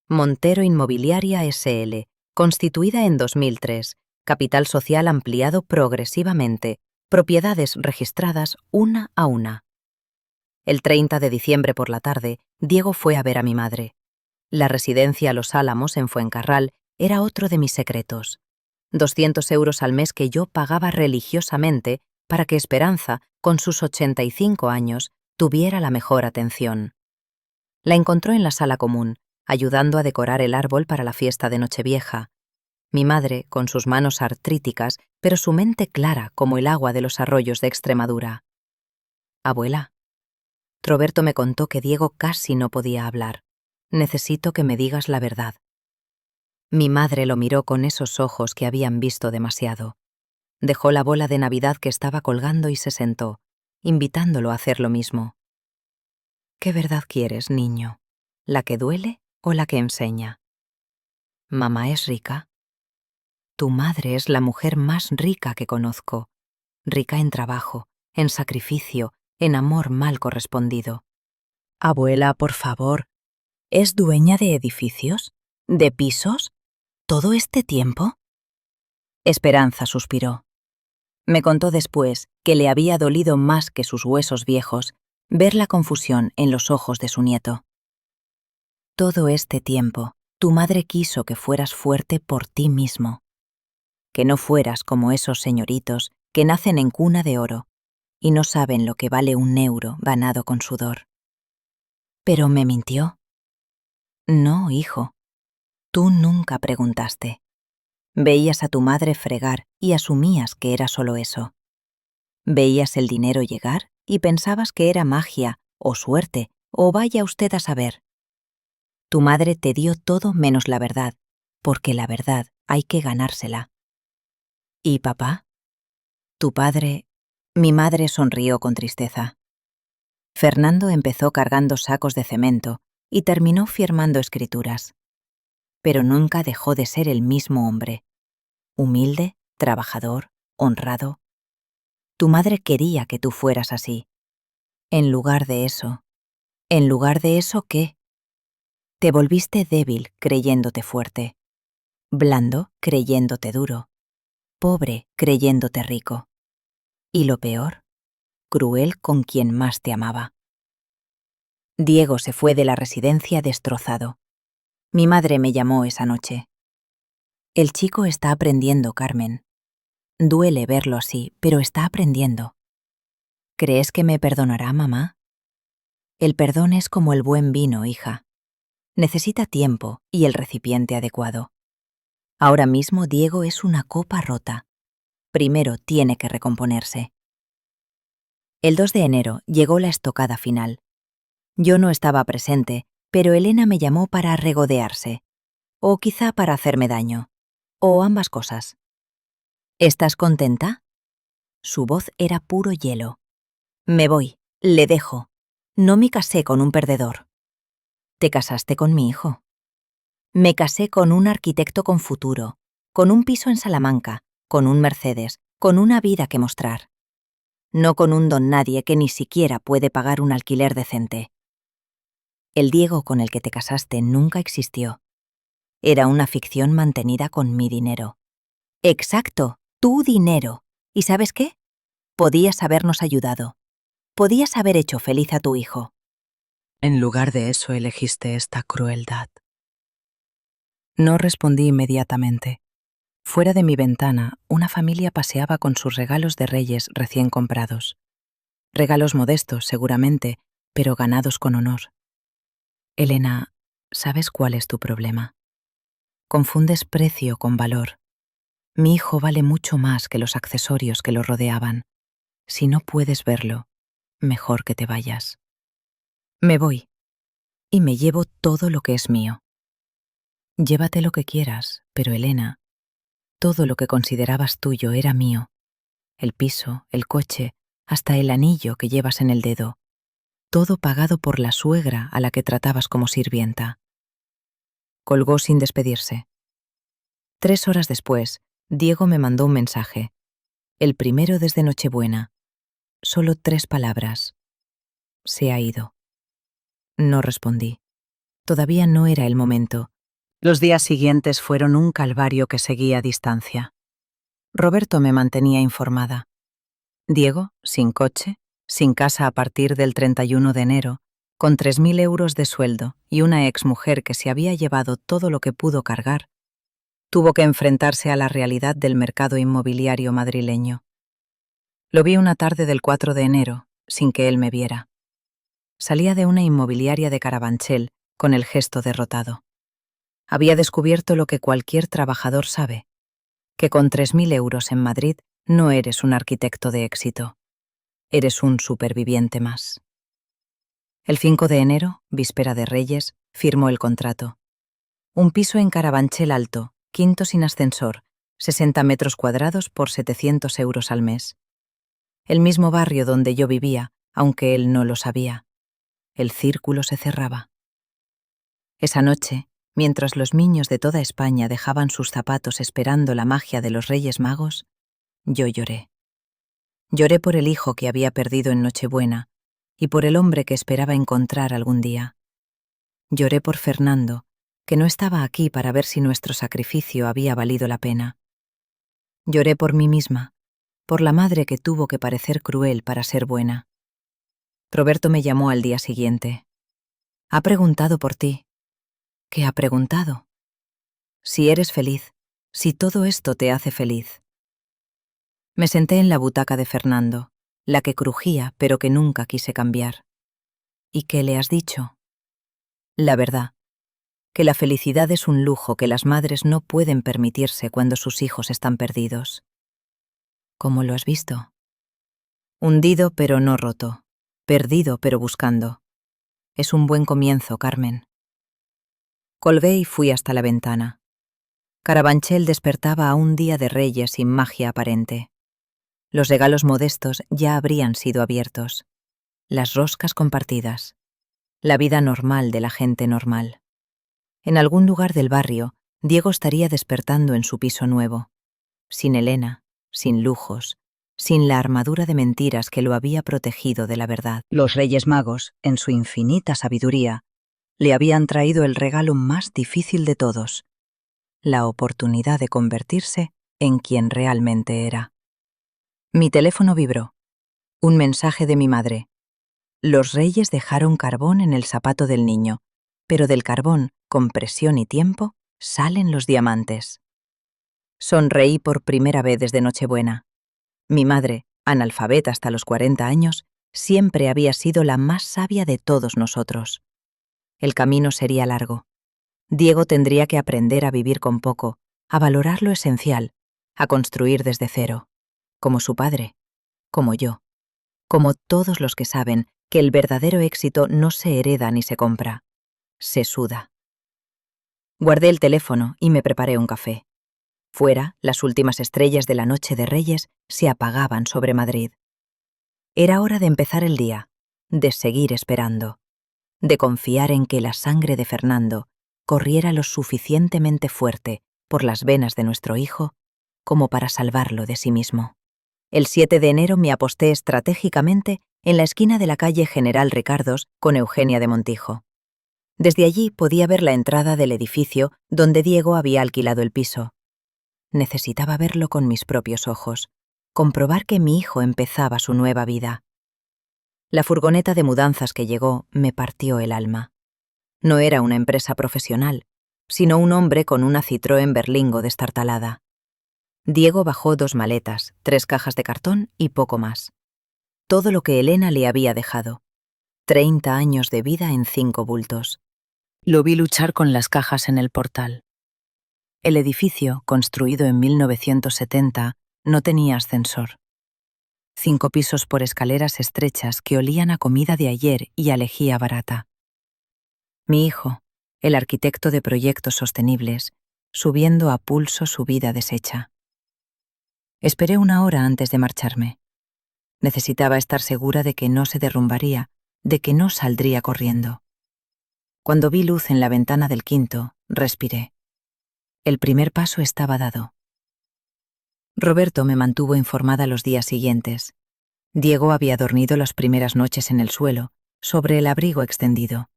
Montero Inmobiliaria S.L., constituida en 2003, capital social ampliado progresivamente, propiedades registradas una a una. El 30 de diciembre por la tarde, Diego fue a ver a mi madre. La residencia Los Álamos, en Fuencarral, era otro de mis secretos. 200 euros al mes que yo pagaba religiosamente para que Esperanza, con sus 85 años, tuviera la mejor atención. La encontró en la sala común, ayudando a decorar el árbol para la fiesta de Nochevieja. Mi madre, con sus manos artríticas, pero su mente clara como el agua de los arroyos de Extremadura. Abuela, Roberto me contó que Diego casi no podía hablar. Necesito que me digas la verdad. Mi madre lo miró con esos ojos que habían visto demasiado. Dejó la bola de Navidad que estaba colgando y se sentó, invitándolo a hacer lo mismo. ¿Qué verdad quieres, niño? ¿La que duele o la que enseña? ¿Mamá es rica? Tu madre es la mujer más rica que conozco. Rica en trabajo, en sacrificio, en amor mal correspondido. Abuela, por favor, ¿es dueña de edificios? ¿De pisos? ¿Todo este tiempo? Esperanza suspiró. Me contó después que le había dolido más que sus huesos viejos ver la confusión en los ojos de su nieto. Todo este tiempo, tu madre quiso que fueras fuerte por ti mismo. Que no fueras como esos señoritos que nacen en cuna de oro y no saben lo que vale un euro ganado con sudor. ¿Pero me mintió? No, hijo. Tú nunca preguntaste. Veías a tu madre fregar y asumías que era solo eso. Veías el dinero llegar y pensabas que era magia, o suerte, o vaya usted a saber. Tu madre te dio todo menos la verdad, porque la verdad hay que ganársela. ¿Y papá? Tu padre... Mi madre sonrió con tristeza. Fernando empezó cargando sacos de cemento y terminó firmando escrituras. Pero nunca dejó de ser el mismo hombre. Humilde, trabajador, honrado. Tu madre quería que tú fueras así. ¿en lugar de eso, qué? Te volviste débil creyéndote fuerte, blando creyéndote duro, pobre creyéndote rico. Y lo peor, cruel con quien más te amaba. Diego se fue de la residencia destrozado. Mi madre me llamó esa noche. El chico está aprendiendo, Carmen. Duele verlo así, pero está aprendiendo. ¿Crees que me perdonará, mamá? El perdón es como el buen vino, hija. Necesita tiempo y el recipiente adecuado. Ahora mismo Diego es una copa rota. Primero tiene que recomponerse. El 2 de enero llegó la estocada final. Yo no estaba presente, pero Elena me llamó para regodearse. O quizá para hacerme daño. O ambas cosas. ¿Estás contenta? Su voz era puro hielo. Me voy, le dejo. No me casé con un perdedor. ¿Te casaste con mi hijo? Me casé con un arquitecto con futuro, con un piso en Salamanca, con un Mercedes, con una vida que mostrar. No con un don nadie que ni siquiera puede pagar un alquiler decente. El Diego con el que te casaste nunca existió. Era una ficción mantenida con mi dinero. Exacto, tu dinero. ¿Y sabes qué? Podías habernos ayudado. Podías haber hecho feliz a tu hijo. En lugar de eso elegiste esta crueldad. No respondí inmediatamente. Fuera de mi ventana, una familia paseaba con sus regalos de Reyes recién comprados. Regalos modestos, seguramente, pero ganados con honor. Elena, ¿sabes cuál es tu problema? Confundes precio con valor. Mi hijo vale mucho más que los accesorios que lo rodeaban. Si no puedes verlo, mejor que te vayas. Me voy y me llevo todo lo que es mío. Llévate lo que quieras, pero Elena, todo lo que considerabas tuyo era mío. El piso, el coche, hasta el anillo que llevas en el dedo. Todo pagado por la suegra a la que tratabas como sirvienta. Colgó sin despedirse. 3 horas después, Diego me mandó un mensaje. El primero desde Nochebuena. Solo 3 palabras. Se ha ido. No respondí. Todavía no era el momento. Los días siguientes fueron un calvario que seguía a distancia. Roberto me mantenía informada. Diego, sin coche, sin casa a partir del 31 de enero, con 3.000 euros de sueldo y una exmujer que se había llevado todo lo que pudo cargar, tuvo que enfrentarse a la realidad del mercado inmobiliario madrileño. Lo vi una tarde del 4 de enero, sin que él me viera. Salía de una inmobiliaria de Carabanchel con el gesto derrotado. Había descubierto lo que cualquier trabajador sabe, que con 3.000 euros en Madrid no eres un arquitecto de éxito. Eres un superviviente más. El 5 de enero, víspera de Reyes, firmó el contrato. Un piso en Carabanchel Alto, quinto sin ascensor, 60 metros cuadrados por 700 euros al mes. El mismo barrio donde yo vivía, aunque él no lo sabía. El círculo se cerraba. Esa noche, mientras los niños de toda España dejaban sus zapatos esperando la magia de los Reyes Magos, yo lloré. Lloré por el hijo que había perdido en Nochebuena y por el hombre que esperaba encontrar algún día. Lloré por Fernando, que no estaba aquí para ver si nuestro sacrificio había valido la pena. Lloré por mí misma, por la madre que tuvo que parecer cruel para ser buena. Roberto me llamó al día siguiente. Ha preguntado por ti. ¿Qué ha preguntado? Si eres feliz, si todo esto te hace feliz. Me senté en la butaca de Fernando, la que crujía pero que nunca quise cambiar. ¿Y qué le has dicho? La verdad, que la felicidad es un lujo que las madres no pueden permitirse cuando sus hijos están perdidos. ¿Cómo lo has visto? Hundido pero no roto, perdido pero buscando. Es un buen comienzo, Carmen. Colgué y fui hasta la ventana. Carabanchel despertaba a un día de Reyes sin magia aparente. Los regalos modestos ya habrían sido abiertos. Las roscas compartidas. La vida normal de la gente normal. En algún lugar del barrio, Diego estaría despertando en su piso nuevo. Sin Elena, sin lujos, sin la armadura de mentiras que lo había protegido de la verdad. Los Reyes Magos, en su infinita sabiduría, le habían traído el regalo más difícil de todos, la oportunidad de convertirse en quien realmente era. Mi teléfono vibró. Un mensaje de mi madre. Los reyes dejaron carbón en el zapato del niño, pero del carbón, con presión y tiempo, salen los diamantes. Sonreí por primera vez desde Nochebuena. Mi madre, analfabeta hasta los 40 años, siempre había sido la más sabia de todos nosotros. El camino sería largo. Diego tendría que aprender a vivir con poco, a valorar lo esencial, a construir desde cero, como su padre, como yo, como todos los que saben que el verdadero éxito no se hereda ni se compra, se suda. Guardé el teléfono y me preparé un café. Fuera, las últimas estrellas de la noche de Reyes se apagaban sobre Madrid. Era hora de empezar el día, de seguir esperando, de confiar en que la sangre de Fernando corriera lo suficientemente fuerte por las venas de nuestro hijo como para salvarlo de sí mismo. El 7 de enero me aposté estratégicamente en la esquina de la calle General Ricardos con Eugenia de Montijo. Desde allí podía ver la entrada del edificio donde Diego había alquilado el piso. Necesitaba verlo con mis propios ojos, comprobar que mi hijo empezaba su nueva vida. La furgoneta de mudanzas que llegó me partió el alma. No era una empresa profesional, sino un hombre con una Citroën Berlingo destartalada. Diego bajó 2 maletas, 3 cajas de cartón y poco más. Todo lo que Elena le había dejado. 30 años de vida en 5 bultos. Lo vi luchar con las cajas en el portal. El edificio, construido en 1970, no tenía ascensor. 5 pisos por escaleras estrechas que olían a comida de ayer y a lejía barata. Mi hijo, el arquitecto de proyectos sostenibles, subiendo a pulso su vida deshecha. Esperé 1 hora antes de marcharme. Necesitaba estar segura de que no se derrumbaría, de que no saldría corriendo. Cuando vi luz en la ventana del quinto, respiré. El primer paso estaba dado. Roberto me mantuvo informada los días siguientes. Diego había dormido las primeras noches en el suelo, sobre el abrigo extendido.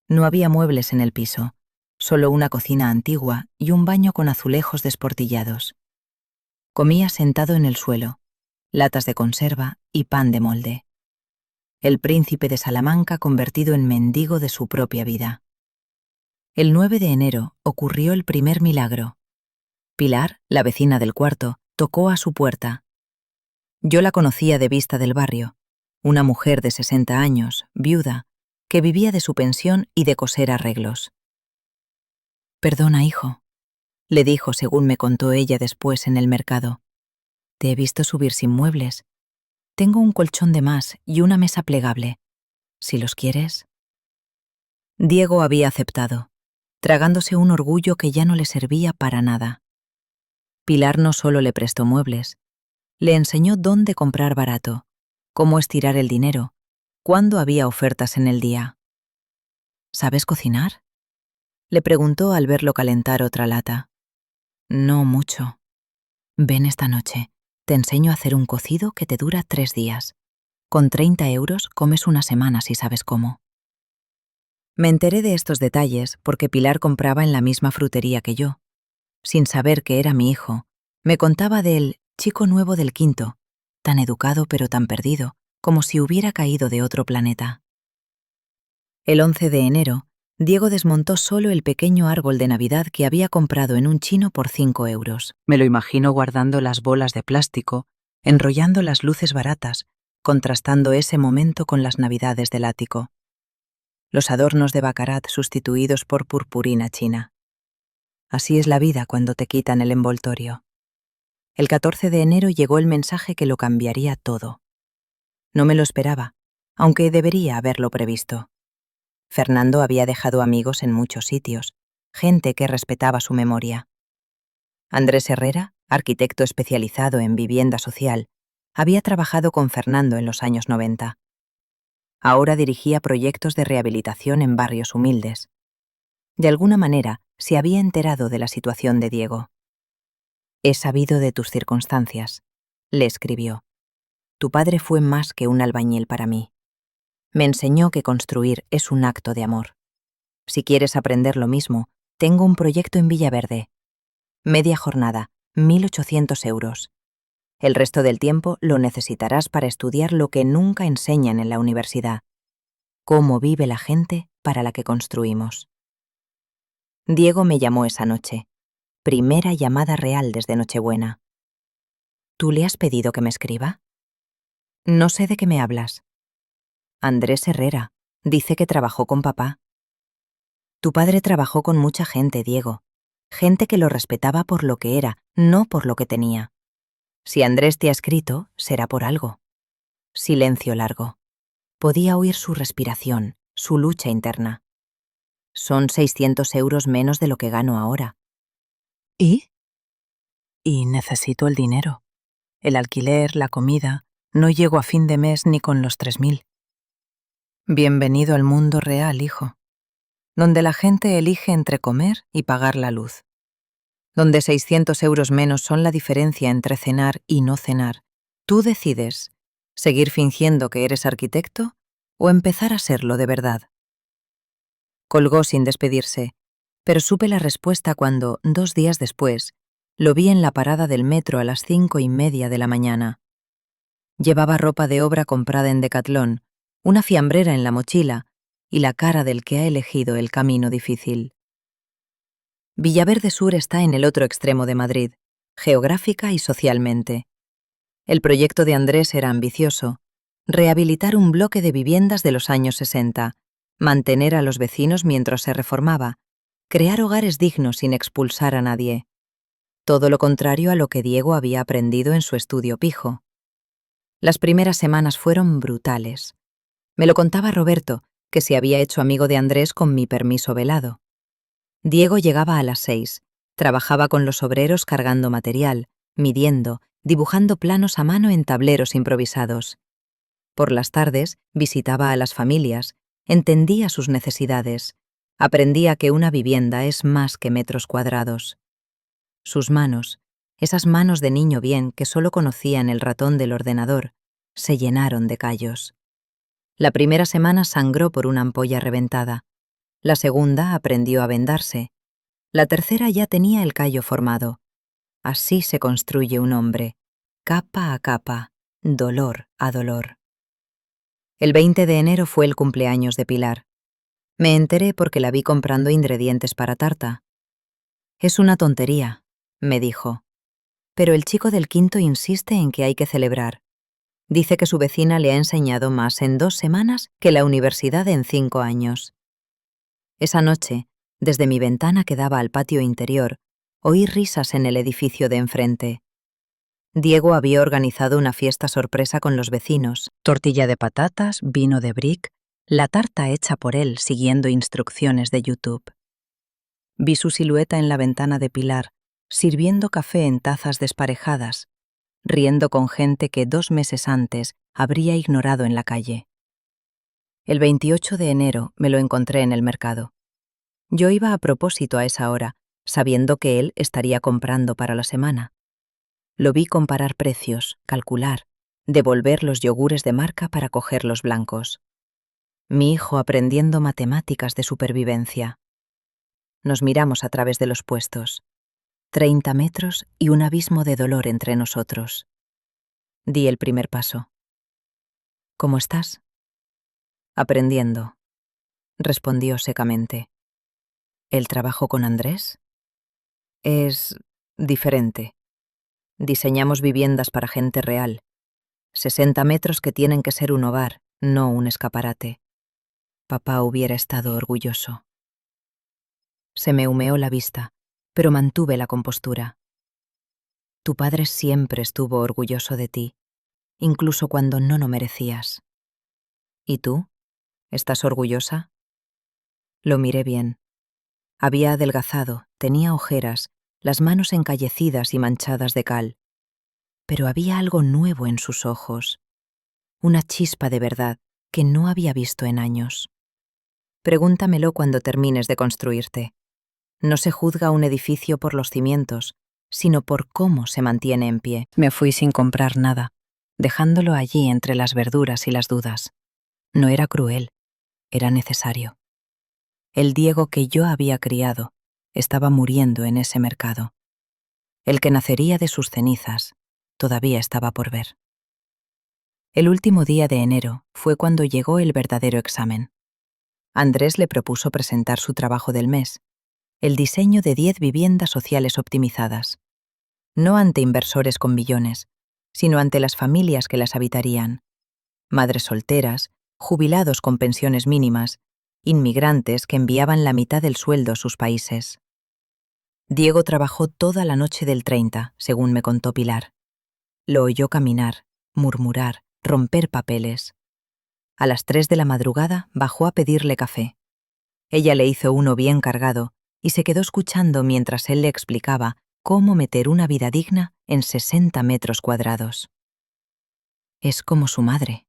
No había muebles en el piso, solo una cocina antigua y un baño con azulejos desportillados. Comía sentado en el suelo, latas de conserva y pan de molde. El príncipe de Salamanca convertido en mendigo de su propia vida. El 9 de enero ocurrió el primer milagro. Pilar, la vecina del cuarto, tocó a su puerta. Yo la conocía de vista del barrio, una mujer de 60 años, viuda, que vivía de su pensión y de coser arreglos. «Perdona, hijo», le dijo según me contó ella después en el mercado. «Te he visto subir sin muebles. Tengo un colchón de más y una mesa plegable. Si los quieres». Diego había aceptado, tragándose un orgullo que ya no le servía para nada. Pilar no solo le prestó muebles, le enseñó dónde comprar barato, cómo estirar el dinero, cuándo había ofertas en el día. «¿Sabes cocinar?», le preguntó al verlo calentar otra lata. «No mucho. Ven esta noche, te enseño a hacer un cocido que te dura 3 días. Con 30 euros comes una semana si sabes cómo». Me enteré de estos detalles porque Pilar compraba en la misma frutería que yo. Sin saber que era mi hijo, me contaba del chico nuevo del quinto, tan educado pero tan perdido, como si hubiera caído de otro planeta. El 11 de enero, Diego desmontó solo el pequeño árbol de Navidad que había comprado en un chino por 5 euros. Me lo imagino guardando las bolas de plástico, enrollando las luces baratas, contrastando ese momento con las navidades del ático. Los adornos de baccarat sustituidos por purpurina china. Así es la vida cuando te quitan el envoltorio. El 14 de enero llegó el mensaje que lo cambiaría todo. No me lo esperaba, aunque debería haberlo previsto. Fernando había dejado amigos en muchos sitios, gente que respetaba su memoria. Andrés Herrera, arquitecto especializado en vivienda social, había trabajado con Fernando en los años 90. Ahora dirigía proyectos de rehabilitación en barrios humildes. De alguna manera, se había enterado de la situación de Diego. «He sabido de tus circunstancias», le escribió. «Tu padre fue más que un albañil para mí. Me enseñó que construir es un acto de amor. Si quieres aprender lo mismo, tengo un proyecto en Villaverde. Media jornada, 1.800 euros. El resto del tiempo lo necesitarás para estudiar lo que nunca enseñan en la universidad. Cómo vive la gente para la que construimos». Diego me llamó esa noche. Primera llamada real desde Nochebuena. «¿Tú le has pedido que me escriba?» «No sé de qué me hablas». «Andrés Herrera. Dice que trabajó con papá». «Tu padre trabajó con mucha gente, Diego. Gente que lo respetaba por lo que era, no por lo que tenía. Si Andrés te ha escrito, será por algo». Silencio largo. Podía oír su respiración, su lucha interna. «Son 600 euros menos de lo que gano ahora». «¿Y?» «Y necesito el dinero. El alquiler, la comida, no llego a fin de mes ni con los 3.000. Bienvenido al mundo real, hijo, donde la gente elige entre comer y pagar la luz. Donde 600 euros menos son la diferencia entre cenar y no cenar. Tú decides, seguir fingiendo que eres arquitecto o empezar a serlo de verdad». Colgó sin despedirse, pero supe la respuesta cuando, 2 días después, lo vi en la parada del metro a las 5:30 de la mañana. Llevaba ropa de obra comprada en Decatlón, una fiambrera en la mochila y la cara del que ha elegido el camino difícil. Villaverde Sur está en el otro extremo de Madrid, geográfica y socialmente. El proyecto de Andrés era ambicioso: rehabilitar un bloque de viviendas de los años 60, mantener a los vecinos mientras se reformaba, crear hogares dignos sin expulsar a nadie. Todo lo contrario a lo que Diego había aprendido en su estudio pijo. Las primeras semanas fueron brutales. Me lo contaba Roberto, que se había hecho amigo de Andrés con mi permiso velado. Diego llegaba a las 6, trabajaba con los obreros cargando material, midiendo, dibujando planos a mano en tableros improvisados. Por las tardes visitaba a las familias, entendía sus necesidades, aprendía que una vivienda es más que metros cuadrados. Sus manos, esas manos de niño bien que solo conocían el ratón del ordenador, se llenaron de callos. La primera semana sangró por una ampolla reventada. La segunda aprendió a vendarse. La tercera ya tenía el callo formado. Así se construye un hombre, capa a capa, dolor a dolor. El 20 de enero fue el cumpleaños de Pilar. Me enteré porque la vi comprando ingredientes para tarta. Es una tontería, me dijo. Pero el chico del quinto insiste en que hay que celebrar. Dice que su vecina le ha enseñado más en 2 semanas que la universidad en 5 años. Esa noche, desde mi ventana que daba al patio interior, oí risas en el edificio de enfrente. Diego había organizado una fiesta sorpresa con los vecinos. Tortilla de patatas, vino de brick, la tarta hecha por él siguiendo instrucciones de YouTube. Vi su silueta en la ventana de Pilar, sirviendo café en tazas desparejadas, riendo con gente que 2 meses antes habría ignorado en la calle. El 28 de enero me lo encontré en el mercado. Yo iba a propósito a esa hora, sabiendo que él estaría comprando para la semana. Lo vi comparar precios, calcular, devolver los yogures de marca para coger los blancos. Mi hijo aprendiendo matemáticas de supervivencia. Nos miramos a través de los puestos. 30 metros y un abismo de dolor entre nosotros. Di el primer paso. ¿Cómo estás? Aprendiendo, respondió secamente. ¿El trabajo con Andrés? Es diferente. Diseñamos viviendas para gente real. 60 metros que tienen que ser un hogar, no un escaparate. Papá hubiera estado orgulloso. Se me humeó la vista, pero mantuve la compostura. Tu padre siempre estuvo orgulloso de ti, incluso cuando no lo merecías. ¿Y tú? ¿Estás orgullosa? Lo miré bien. Había adelgazado, tenía ojeras, las manos encallecidas y manchadas de cal. Pero había algo nuevo en sus ojos, una chispa de verdad que no había visto en años. Pregúntamelo cuando termines de construirte. No se juzga un edificio por los cimientos, sino por cómo se mantiene en pie. Me fui sin comprar nada, dejándolo allí entre las verduras y las dudas. No era cruel, era necesario. El Diego que yo había criado estaba muriendo en ese mercado. El que nacería de sus cenizas todavía estaba por ver. El último día de enero fue cuando llegó el verdadero examen. Andrés le propuso presentar su trabajo del mes, el diseño de 10 viviendas sociales optimizadas, no ante inversores con billones, sino ante las familias que las habitarían, madres solteras, jubilados con pensiones mínimas, inmigrantes que enviaban la mitad del sueldo a sus países. Diego trabajó toda la noche del 30, según me contó Pilar. Lo oyó caminar, murmurar, romper papeles. A las 3 de la madrugada bajó a pedirle café. Ella le hizo uno bien cargado y se quedó escuchando mientras él le explicaba cómo meter una vida digna en 60 metros cuadrados. Es como su madre,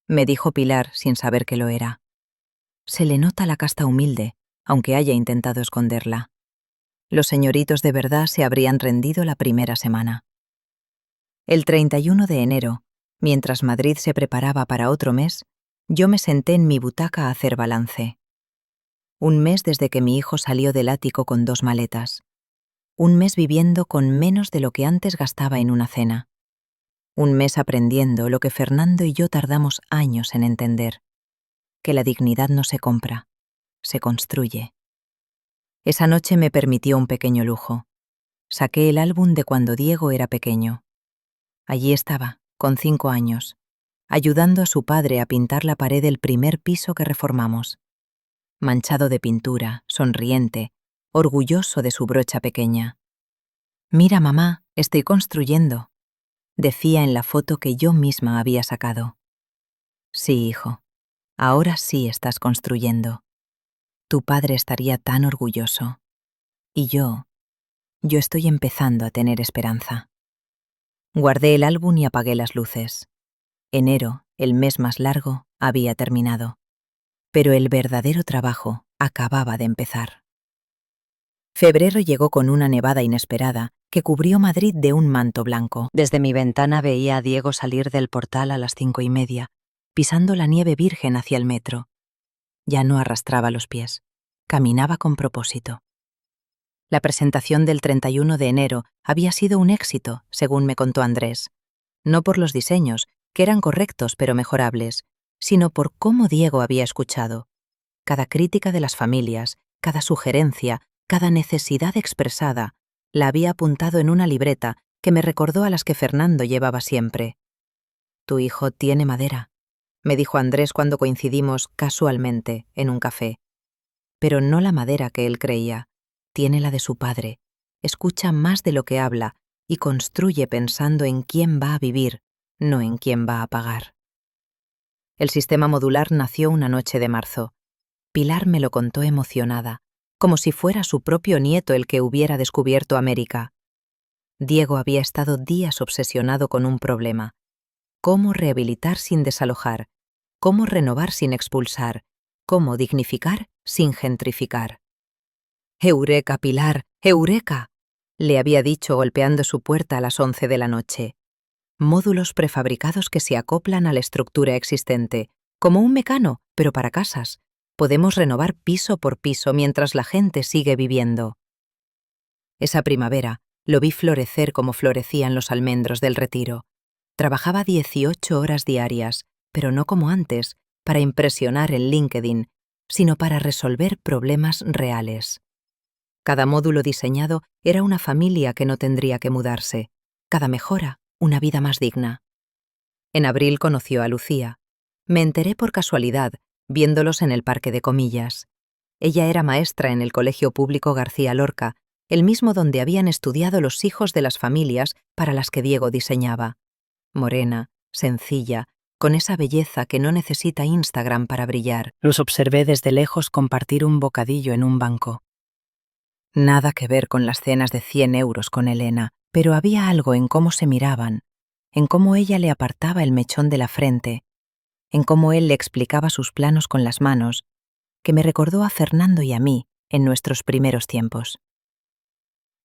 me dijo Pilar sin saber que lo era. Se le nota la casta humilde, aunque haya intentado esconderla. Los señoritos de verdad se habrían rendido la primera semana. El 31 de enero, mientras Madrid se preparaba para otro mes, yo me senté en mi butaca a hacer balance. Un mes desde que mi hijo salió del ático con 2 maletas. Un mes viviendo con menos de lo que antes gastaba en una cena. Un mes aprendiendo lo que Fernando y yo tardamos años en entender. Que la dignidad no se compra, se construye. Esa noche me permitió un pequeño lujo. Saqué el álbum de cuando Diego era pequeño. Allí estaba, con 5 años, ayudando a su padre a pintar la pared del primer piso que reformamos. Manchado de pintura, sonriente, orgulloso de su brocha pequeña. Mira, mamá, estoy construyendo. decía en la foto que yo misma había sacado. Sí, hijo, ahora sí estás construyendo. Tu padre estaría tan orgulloso. Y yo estoy empezando a tener esperanza. Guardé el álbum y apagué las luces. Enero, el mes más largo, había terminado. Pero el verdadero trabajo acababa de empezar. Febrero llegó con una nevada inesperada que cubrió Madrid de un manto blanco. Desde mi ventana veía a Diego salir del portal a las 5:30, pisando la nieve virgen hacia el metro. Ya no arrastraba los pies, caminaba con propósito. La presentación del 31 de enero había sido un éxito, según me contó Andrés. No por los diseños, que eran correctos pero mejorables, sino por cómo Diego había escuchado. Cada crítica de las familias, cada sugerencia, cada necesidad expresada, la había apuntado en una libreta que me recordó a las que Fernando llevaba siempre. «Tu hijo tiene madera», me dijo Andrés cuando coincidimos casualmente en un café. Pero no la madera que él creía, tiene la de su padre. Escucha más de lo que habla y construye pensando en quién va a vivir, no en quién va a pagar. El sistema modular nació una noche de marzo. Pilar me lo contó emocionada, como si fuera su propio nieto el que hubiera descubierto América. Diego había estado días obsesionado con un problema: cómo rehabilitar sin desalojar, cómo renovar sin expulsar, cómo dignificar sin gentrificar. «¡Eureka, Pilar! ¡Eureka!», le había dicho golpeando su puerta a las 11 de la noche. Módulos prefabricados que se acoplan a la estructura existente, como un mecano, pero para casas. Podemos renovar piso por piso mientras la gente sigue viviendo. Esa primavera lo vi florecer como florecían los almendros del Retiro. Trabajaba 18 horas diarias, pero no como antes, para impresionar en LinkedIn, sino para resolver problemas reales. Cada módulo diseñado era una familia que no tendría que mudarse, cada mejora una vida más digna. En abril conoció a Lucía. Me enteré por casualidad, viéndolos en el Parque de Comillas. Ella era maestra en el Colegio Público García Lorca, el mismo donde habían estudiado los hijos de las familias para las que Diego diseñaba. Morena, sencilla, con esa belleza que no necesita Instagram para brillar. Los observé desde lejos compartir un bocadillo en un banco. Nada que ver con las cenas de 100 euros con Elena, pero había algo en cómo se miraban, en cómo ella le apartaba el mechón de la frente, en cómo él le explicaba sus planos con las manos, que me recordó a Fernando y a mí en nuestros primeros tiempos.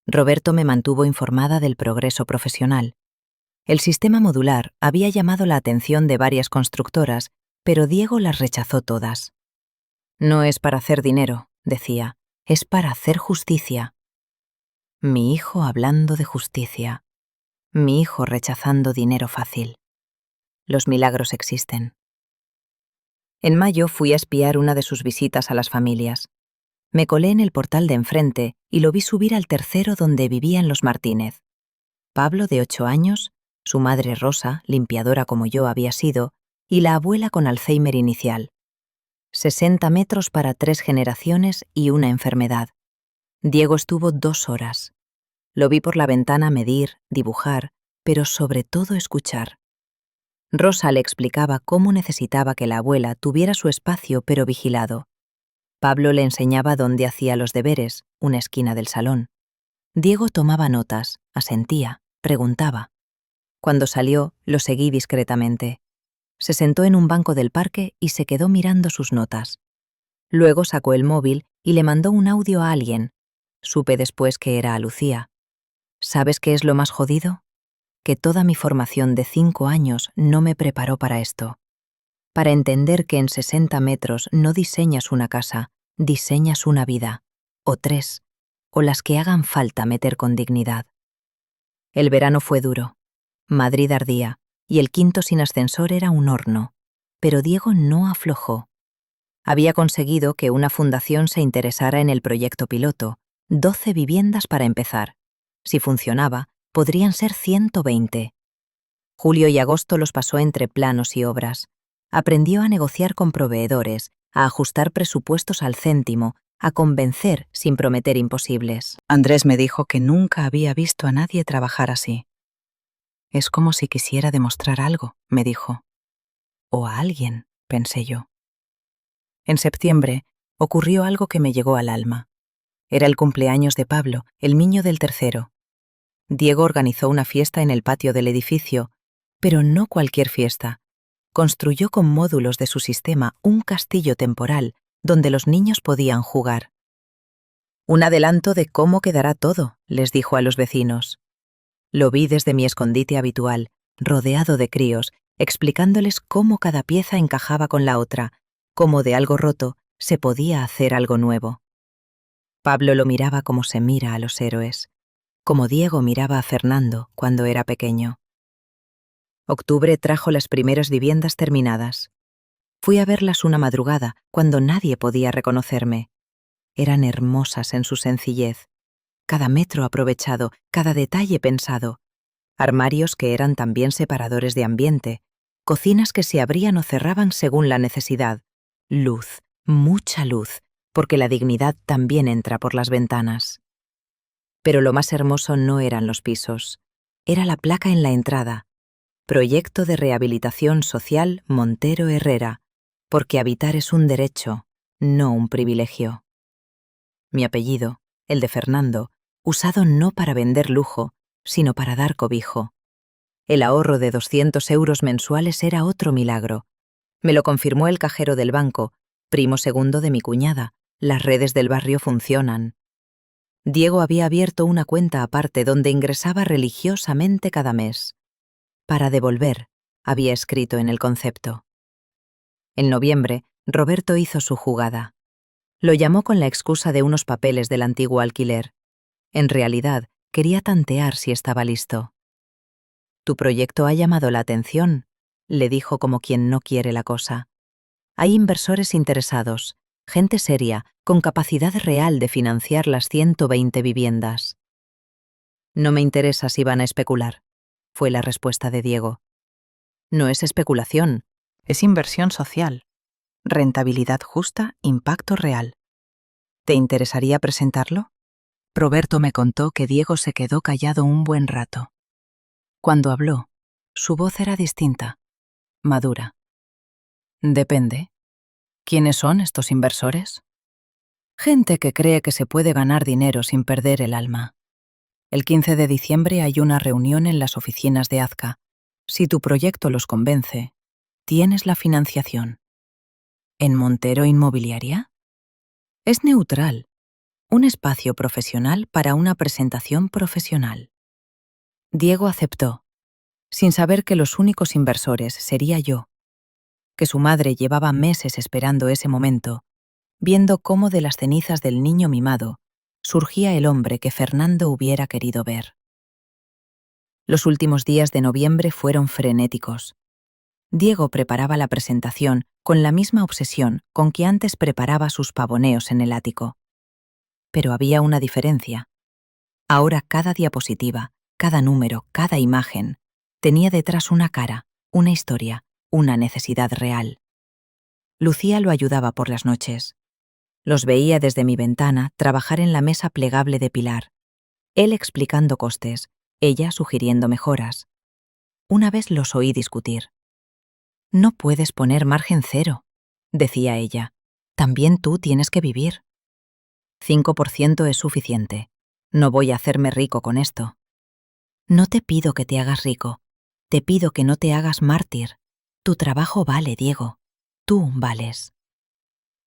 Roberto me mantuvo informada del progreso profesional. El sistema modular había llamado la atención de varias constructoras, pero Diego las rechazó todas. «No es para hacer dinero», decía, «es para hacer justicia». Mi hijo hablando de justicia. Mi hijo rechazando dinero fácil. Los milagros existen. En mayo fui a espiar una de sus visitas a las familias. Me colé en el portal de enfrente y lo vi subir al tercero donde vivían los Martínez. Pablo, de 8 años, su madre Rosa, limpiadora como yo había sido, y la abuela con Alzheimer inicial. 60 metros para 3 generaciones y una enfermedad. Diego estuvo 2 horas. Lo vi por la ventana medir, dibujar, pero sobre todo escuchar. Rosa le explicaba cómo necesitaba que la abuela tuviera su espacio pero vigilado. Pablo le enseñaba dónde hacía los deberes, una esquina del salón. Diego tomaba notas, asentía, preguntaba. Cuando salió, lo seguí discretamente. Se sentó en un banco del parque y se quedó mirando sus notas. Luego sacó el móvil y le mandó un audio a alguien. Supe después que era a Lucía. ¿Sabes qué es lo más jodido? Que toda mi formación de 5 años no me preparó para esto. Para entender que en 60 metros no diseñas una casa, diseñas una vida, o 3, o las que hagan falta meter con dignidad. El verano fue duro. Madrid ardía, y el quinto sin ascensor era un horno. Pero Diego no aflojó. Había conseguido que una fundación se interesara en el proyecto piloto, 12 viviendas para empezar. Si funcionaba, podrían ser 120. Julio y agosto los pasó entre planos y obras. Aprendió a negociar con proveedores, a ajustar presupuestos al céntimo, a convencer sin prometer imposibles. Andrés me dijo que nunca había visto a nadie trabajar así. Es como si quisiera demostrar algo, me dijo. O a alguien, pensé yo. En septiembre ocurrió algo que me llegó al alma. Era el cumpleaños de Pablo, el niño del tercero. Diego organizó una fiesta en el patio del edificio, pero no cualquier fiesta. Construyó con módulos de su sistema un castillo temporal donde los niños podían jugar. Un adelanto de cómo quedará todo, les dijo a los vecinos. Lo vi desde mi escondite habitual, rodeado de críos, explicándoles cómo cada pieza encajaba con la otra, cómo de algo roto se podía hacer algo nuevo. Pablo lo miraba como se mira a los héroes, como Diego miraba a Fernando cuando era pequeño. Octubre trajo las primeras viviendas terminadas. Fui a verlas una madrugada, cuando nadie podía reconocerme. Eran hermosas en su sencillez. Cada metro aprovechado, cada detalle pensado. Armarios que eran también separadores de ambiente, cocinas que se abrían o cerraban según la necesidad. Luz, mucha luz, porque la dignidad también entra por las ventanas. Pero lo más hermoso no eran los pisos. Era la placa en la entrada. Proyecto de Rehabilitación Social Montero Herrera, porque habitar es un derecho, no un privilegio. Mi apellido, el de Fernando, usado no para vender lujo, sino para dar cobijo. El ahorro de 200 euros mensuales era otro milagro. Me lo confirmó el cajero del banco, primo segundo de mi cuñada. Las redes del barrio funcionan. Diego había abierto una cuenta aparte donde ingresaba religiosamente cada mes. Para devolver, había escrito en el concepto. En noviembre, Roberto hizo su jugada. Lo llamó con la excusa de unos papeles del antiguo alquiler. En realidad, quería tantear si estaba listo. «Tu proyecto ha llamado la atención», le dijo como quien no quiere la cosa. «Hay inversores interesados, gente seria, con capacidad real de financiar las 120 viviendas». «No me interesa si van a especular», fue la respuesta de Diego. «No es especulación, es inversión social. Rentabilidad justa, impacto real. ¿Te interesaría presentarlo?» Roberto me contó que Diego se quedó callado un buen rato. Cuando habló, su voz era distinta, madura. «Depende. ¿Quiénes son estos inversores?» «Gente que cree que se puede ganar dinero sin perder el alma. El 15 de diciembre hay una reunión en las oficinas de Azca. Si tu proyecto los convence, tienes la financiación». ¿En Montero Inmobiliaria? Es neutral. Un espacio profesional para una presentación profesional. Diego aceptó, sin saber que los únicos inversores sería yo, que su madre llevaba meses esperando ese momento, viendo cómo de las cenizas del niño mimado surgía el hombre que Fernando hubiera querido ver. Los últimos días de noviembre fueron frenéticos. Diego preparaba la presentación con la misma obsesión con que antes preparaba sus pavoneos en el ático. Pero había una diferencia. Ahora cada diapositiva, cada número, cada imagen, tenía detrás una cara, una historia, una necesidad real. Lucía lo ayudaba por las noches. Los veía desde mi ventana trabajar en la mesa plegable de Pilar, él explicando costes, ella sugiriendo mejoras. Una vez los oí discutir. «No puedes poner margen cero», decía ella. «También tú tienes que vivir». 5% es suficiente. No voy a hacerme rico con esto. «No te pido que te hagas rico. Te pido que no te hagas mártir. Tu trabajo vale, Diego. Tú vales».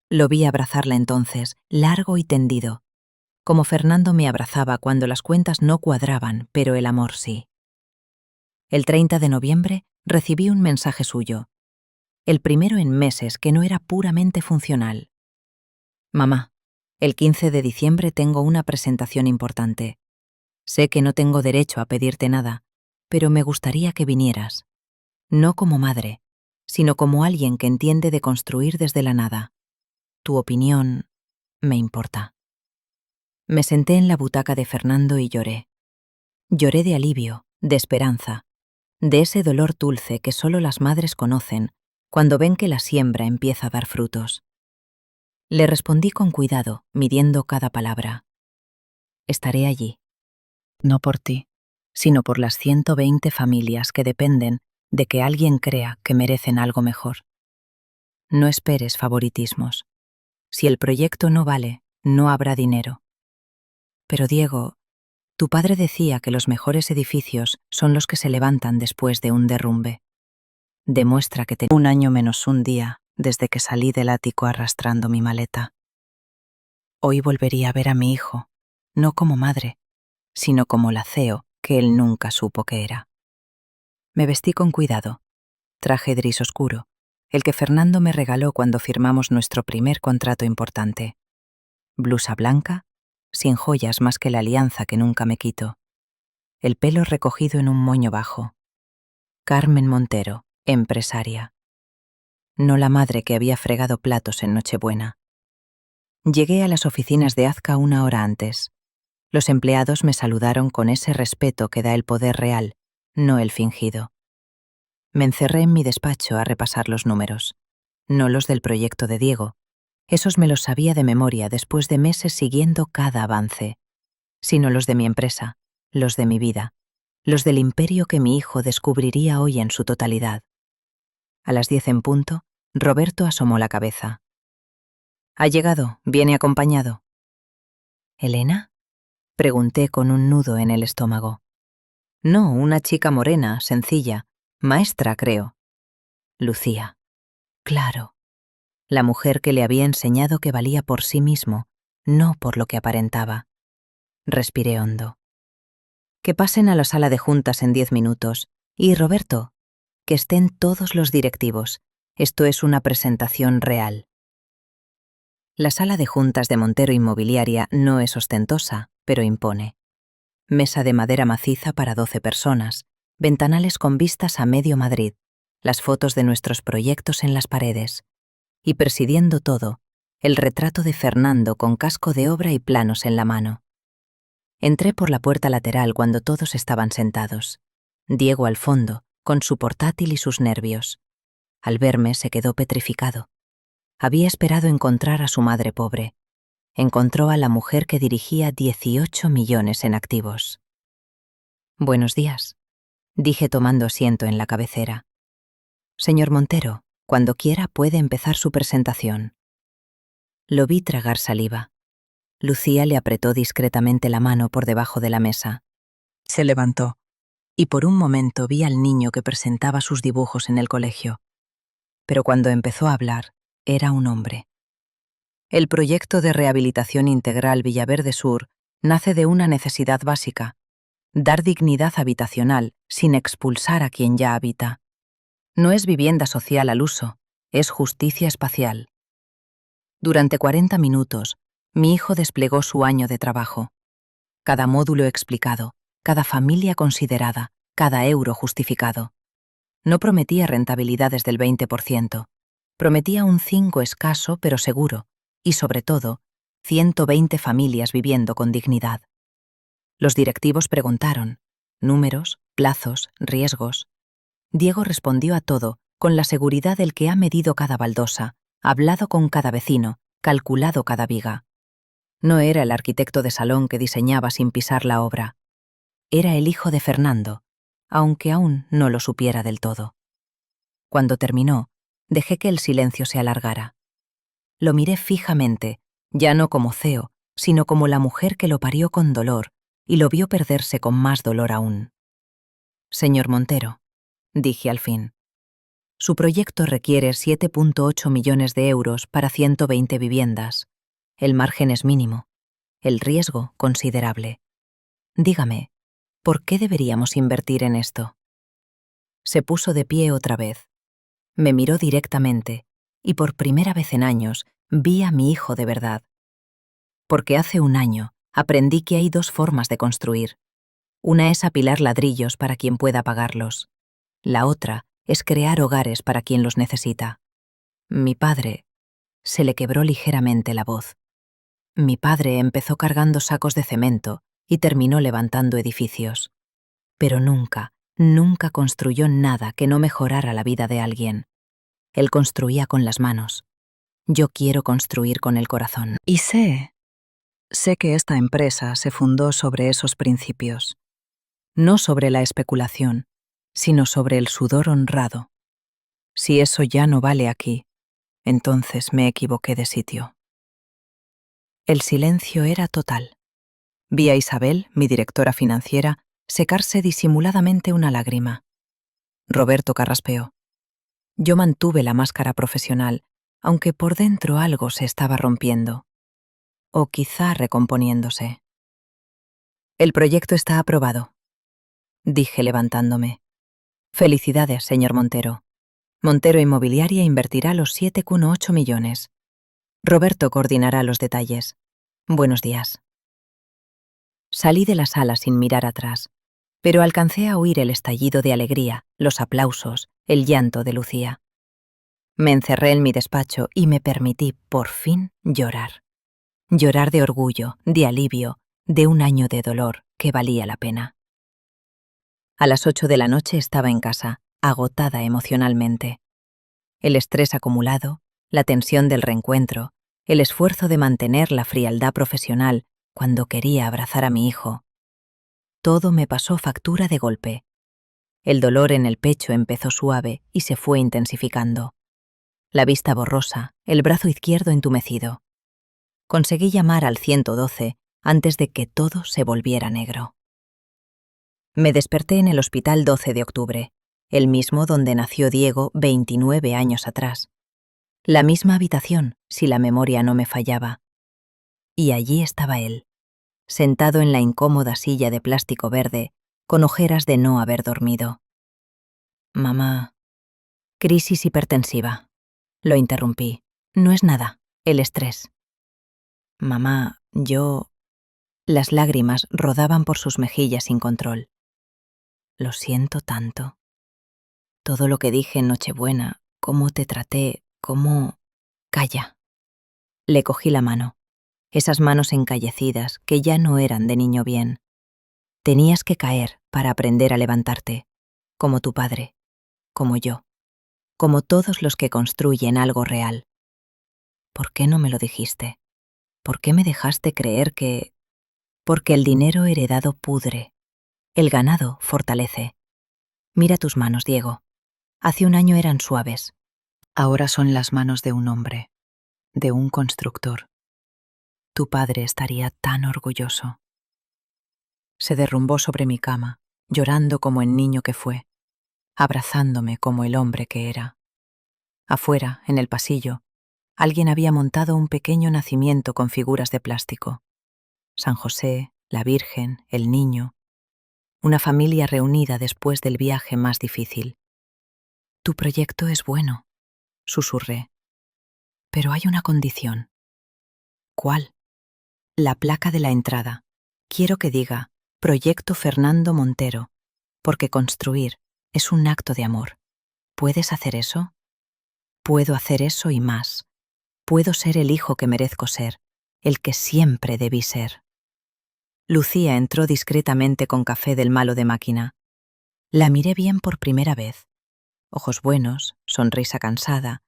Lo vi abrazarla entonces, largo y tendido, como Fernando me abrazaba cuando las cuentas no cuadraban, pero el amor sí. El 30 de noviembre recibí un mensaje suyo, el primero en meses que no era puramente funcional. «Mamá, el 15 de diciembre tengo una presentación importante. Sé que no tengo derecho a pedirte nada, pero me gustaría que vinieras. No como madre, sino como alguien que entiende de construir desde la nada. Tu opinión me importa». Me senté en la butaca de Fernando y lloré. Lloré de alivio, de esperanza, de ese dolor dulce que solo las madres conocen cuando ven que la siembra empieza a dar frutos. Le respondí con cuidado, midiendo cada palabra. «Estaré allí. No por ti, sino por las 120 familias que dependen de que alguien crea que merecen algo mejor. No esperes favoritismos. Si el proyecto no vale, no habrá dinero. Pero Diego, tu padre decía que los mejores edificios son los que se levantan después de un derrumbe. Demuestra que tenía un año menos un día desde que salí del ático arrastrando mi maleta. Hoy volvería a ver a mi hijo, no como madre, sino como la CEO que él nunca supo que era. Me vestí con cuidado. Traje gris oscuro, el que Fernando me regaló cuando firmamos nuestro primer contrato importante. Blusa blanca, sin joyas más que la alianza que nunca me quito. El pelo recogido en un moño bajo. Carmen Montero, empresaria. No la madre que había fregado platos en Nochebuena. Llegué a las oficinas de Azca una hora antes. Los empleados me saludaron con ese respeto que da el poder real, no el fingido. Me encerré en mi despacho a repasar los números. No los del proyecto de Diego. Esos me los sabía de memoria después de meses siguiendo cada avance. Sino los de mi empresa, los de mi vida, los del imperio que mi hijo descubriría hoy en su totalidad. A las 10 en punto, Roberto asomó la cabeza. «Ha llegado, viene acompañado». «¿Elena?», pregunté con un nudo en el estómago. «No, una chica morena, sencilla, maestra, creo». «Lucía». «Claro». La mujer que le había enseñado que valía por sí mismo, no por lo que aparentaba. Respiré hondo. «Que pasen a la sala de juntas en 10 minutos. Y, Roberto, que estén todos los directivos. Esto es una presentación real». La sala de juntas de Montero Inmobiliaria no es ostentosa, pero impone. Mesa de madera maciza para 12 personas, ventanales con vistas a medio Madrid, las fotos de nuestros proyectos en las paredes. Y presidiendo todo, el retrato de Fernando con casco de obra y planos en la mano. Entré por la puerta lateral cuando todos estaban sentados. Diego al fondo, con su portátil y sus nervios. Al verme se quedó petrificado. Había esperado encontrar a su madre pobre. Encontró a la mujer que dirigía 18 millones en activos. «Buenos días», dije tomando asiento en la cabecera. «Señor Montero, cuando quiera puede empezar su presentación». Lo vi tragar saliva. Lucía le apretó discretamente la mano por debajo de la mesa. Se levantó, y por un momento vi al niño que presentaba sus dibujos en el colegio. Pero cuando empezó a hablar, era un hombre. El proyecto de rehabilitación integral Villaverde Sur nace de una necesidad básica: dar dignidad habitacional sin expulsar a quien ya habita. No es vivienda social al uso, es justicia espacial. Durante 40 minutos, mi hijo desplegó su año de trabajo. Cada módulo explicado, cada familia considerada, cada euro justificado. No prometía rentabilidades del 20%. Prometía un 5 escaso pero seguro, y sobre todo, 120 familias viviendo con dignidad. Los directivos preguntaron: números, plazos, riesgos. Diego respondió a todo con la seguridad del que ha medido cada baldosa, hablado con cada vecino, calculado cada viga. No era el arquitecto de salón que diseñaba sin pisar la obra. Era el hijo de Fernando, aunque aún no lo supiera del todo. Cuando terminó, dejé que el silencio se alargara. Lo miré fijamente, ya no como CEO, sino como la mujer que lo parió con dolor y lo vio perderse con más dolor aún. «Señor Montero», dije al fin, «su proyecto requiere 7,8 millones de euros para 120 viviendas. El margen es mínimo, el riesgo considerable. Dígame, ¿por qué deberíamos invertir en esto?» Se puso de pie otra vez. Me miró directamente y por primera vez en años vi a mi hijo de verdad. Porque hace un año aprendí que hay dos formas de construir. Una es apilar ladrillos para quien pueda pagarlos. La otra es crear hogares para quien los necesita. Mi padre... Se le quebró ligeramente la voz. Mi padre empezó cargando sacos de cemento y terminó levantando edificios. Pero nunca, nunca construyó nada que no mejorara la vida de alguien. Él construía con las manos. Yo quiero construir con el corazón. Y sé que esta empresa se fundó sobre esos principios. no sobre la especulación, sino sobre el sudor honrado. Si eso ya no vale aquí, entonces me equivoqué de sitio. El silencio era total. Vi a Isabel, mi directora financiera, secarse disimuladamente una lágrima. Roberto carraspeó. Yo mantuve la máscara profesional, aunque por dentro algo se estaba rompiendo. O quizá recomponiéndose. El proyecto está aprobado, dije levantándome. Felicidades, señor Montero. Montero Inmobiliaria invertirá los 7,8 millones. Roberto coordinará los detalles. Buenos días. Salí de la sala sin mirar atrás, pero alcancé a oír el estallido de alegría, los aplausos, el llanto de Lucía. Me encerré en mi despacho y me permití, por fin, llorar. Llorar de orgullo, de alivio, de un año de dolor que valía la pena. A las 8 de la noche estaba en casa, agotada emocionalmente. El estrés acumulado, la tensión del reencuentro, el esfuerzo de mantener la frialdad profesional cuando quería abrazar a mi hijo. Todo me pasó factura de golpe. El dolor en el pecho empezó suave y se fue intensificando. La vista borrosa, el brazo izquierdo entumecido. Conseguí llamar al 112 antes de que todo se volviera negro. Me desperté en el hospital 12 de octubre, el mismo donde nació Diego 29 años atrás. La misma habitación, si la memoria no me fallaba. Y allí estaba él, sentado en la incómoda silla de plástico verde, con ojeras de no haber dormido. Mamá. Crisis hipertensiva. Lo interrumpí. No es nada, el estrés. Mamá, yo... Las lágrimas rodaban por sus mejillas sin control. Lo siento tanto. Todo lo que dije en Nochebuena, cómo te traté, cómo... Calla. Le cogí la mano. Esas manos encallecidas que ya no eran de niño bien. Tenías que caer para aprender a levantarte, como tu padre, como yo, como todos los que construyen algo real. ¿Por qué no me lo dijiste? ¿Por qué me dejaste creer que...? Porque el dinero heredado pudre, el ganado fortalece. Mira tus manos, Diego. Hace un año eran suaves. Ahora son las manos de un hombre, de un constructor. Tu padre estaría tan orgulloso. Se derrumbó sobre mi cama, llorando como el niño que fue, abrazándome como el hombre que era. Afuera, en el pasillo, alguien había montado un pequeño nacimiento con figuras de plástico. San José, la Virgen, el niño. Una familia reunida después del viaje más difícil. Tu proyecto es bueno, susurré. Pero hay una condición. ¿Cuál? La placa de la entrada. Quiero que diga Proyecto Fernando Montero, porque construir es un acto de amor. ¿Puedes hacer eso? Puedo hacer eso y más. Puedo ser el hijo que merezco ser, el que siempre debí ser. Lucía entró discretamente con café del malo de máquina. La miré bien por primera vez. Ojos buenos, sonrisa cansada,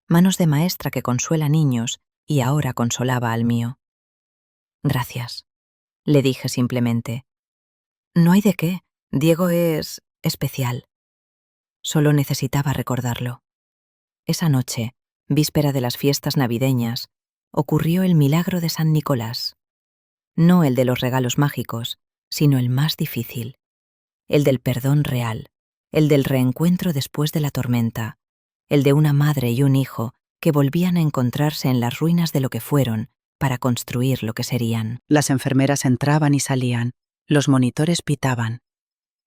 manos de maestra que consuela niños y ahora consolaba al mío. Gracias, le dije simplemente. No hay de qué, Diego es especial. Solo necesitaba recordarlo. Esa noche, víspera de las fiestas navideñas, ocurrió el milagro de San Nicolás. No el de los regalos mágicos, sino el más difícil. El del perdón real, el del reencuentro después de la tormenta, el de una madre y un hijo que volvían a encontrarse en las ruinas de lo que fueron para construir lo que serían. Las enfermeras entraban y salían, los monitores pitaban.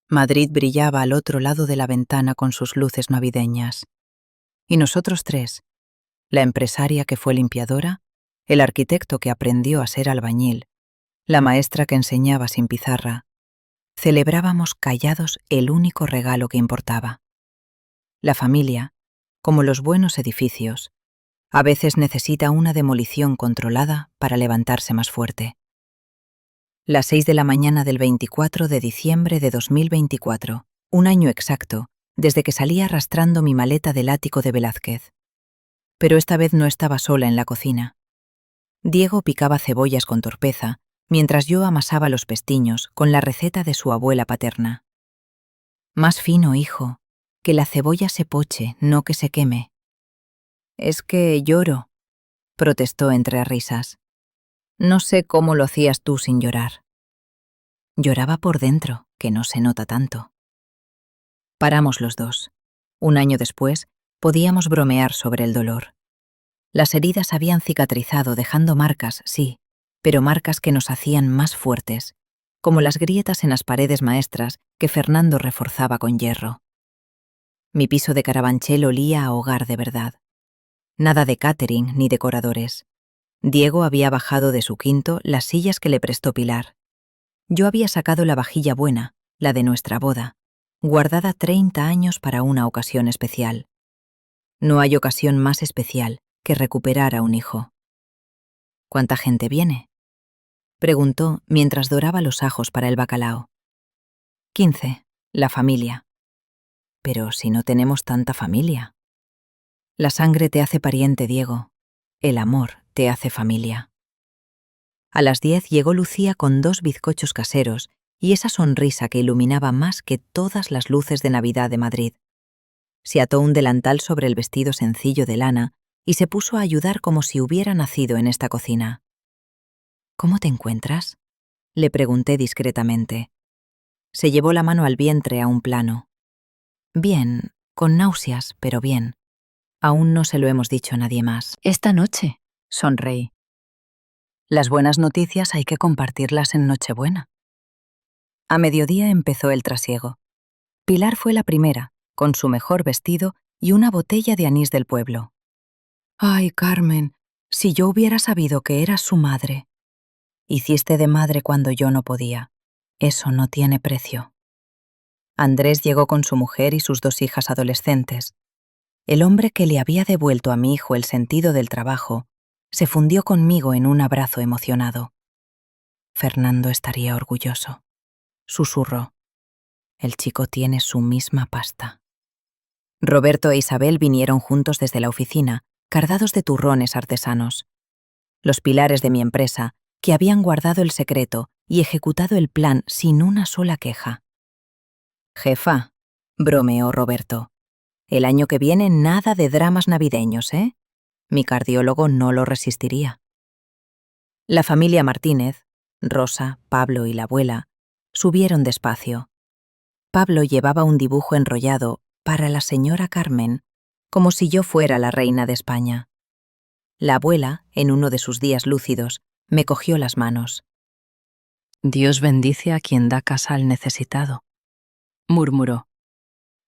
Madrid brillaba al otro lado de la ventana con sus luces navideñas. Y nosotros tres, la empresaria que fue limpiadora, el arquitecto que aprendió a ser albañil, la maestra que enseñaba sin pizarra, celebrábamos callados el único regalo que importaba. La familia, como los buenos edificios, a veces necesita una demolición controlada para levantarse más fuerte. Las 6 de la mañana del 24 de diciembre de 2024, un año exacto, desde que salí arrastrando mi maleta del ático de Velázquez. Pero esta vez no estaba sola en la cocina. Diego picaba cebollas con torpeza, mientras yo amasaba los pestiños con la receta de su abuela paterna. Más fino, hijo, que la cebolla se poche, no que se queme. Es que lloro, protestó entre risas. No sé cómo lo hacías tú sin llorar. Lloraba por dentro, que no se nota tanto. Paramos los dos. Un año después, podíamos bromear sobre el dolor. Las heridas habían cicatrizado dejando marcas, sí, pero marcas que nos hacían más fuertes, como las grietas en las paredes maestras que Fernando reforzaba con hierro. Mi piso de Carabanchel olía a hogar de verdad. Nada de catering ni decoradores. Diego había bajado de su quinto las sillas que le prestó Pilar. Yo había sacado la vajilla buena, la de nuestra boda, guardada 30 años para una ocasión especial. No hay ocasión más especial que recuperar a un hijo. ¿Cuánta gente viene?, preguntó mientras doraba los ajos para el bacalao. 15, la familia. Pero si no tenemos tanta familia. La sangre te hace pariente, Diego. El amor te hace familia. A las 10 llegó Lucía con 2 bizcochos caseros y esa sonrisa que iluminaba más que todas las luces de Navidad de Madrid. Se ató un delantal sobre el vestido sencillo de lana y se puso a ayudar como si hubiera nacido en esta cocina. ¿Cómo te encuentras?, le pregunté discretamente. Se llevó la mano al vientre a un plano. Bien, con náuseas, pero bien. Aún no se lo hemos dicho a nadie más. Esta noche, sonreí. Las buenas noticias hay que compartirlas en Nochebuena. A mediodía empezó el trasiego. Pilar fue la primera, con su mejor vestido y una botella de anís del pueblo. Ay, Carmen, si yo hubiera sabido que eras su madre. Hiciste de madre cuando yo no podía. Eso no tiene precio. Andrés llegó con su mujer y sus 2 hijas adolescentes. El hombre que le había devuelto a mi hijo el sentido del trabajo se fundió conmigo en un abrazo emocionado. Fernando estaría orgulloso. Susurró. El chico tiene su misma pasta. Roberto e Isabel vinieron juntos desde la oficina, cargados de turrones artesanos. Los pilares de mi empresa, que habían guardado el secreto y ejecutado el plan sin una sola queja. Jefa, bromeó Roberto, el año que viene nada de dramas navideños, ¿eh? Mi cardiólogo no lo resistiría. La familia Martínez, Rosa, Pablo y la abuela, subieron despacio. Pablo llevaba un dibujo enrollado para la señora Carmen, como si yo fuera la reina de España. La abuela, en uno de sus días lúcidos, me cogió las manos. Dios bendice a quien da casa al necesitado, murmuró.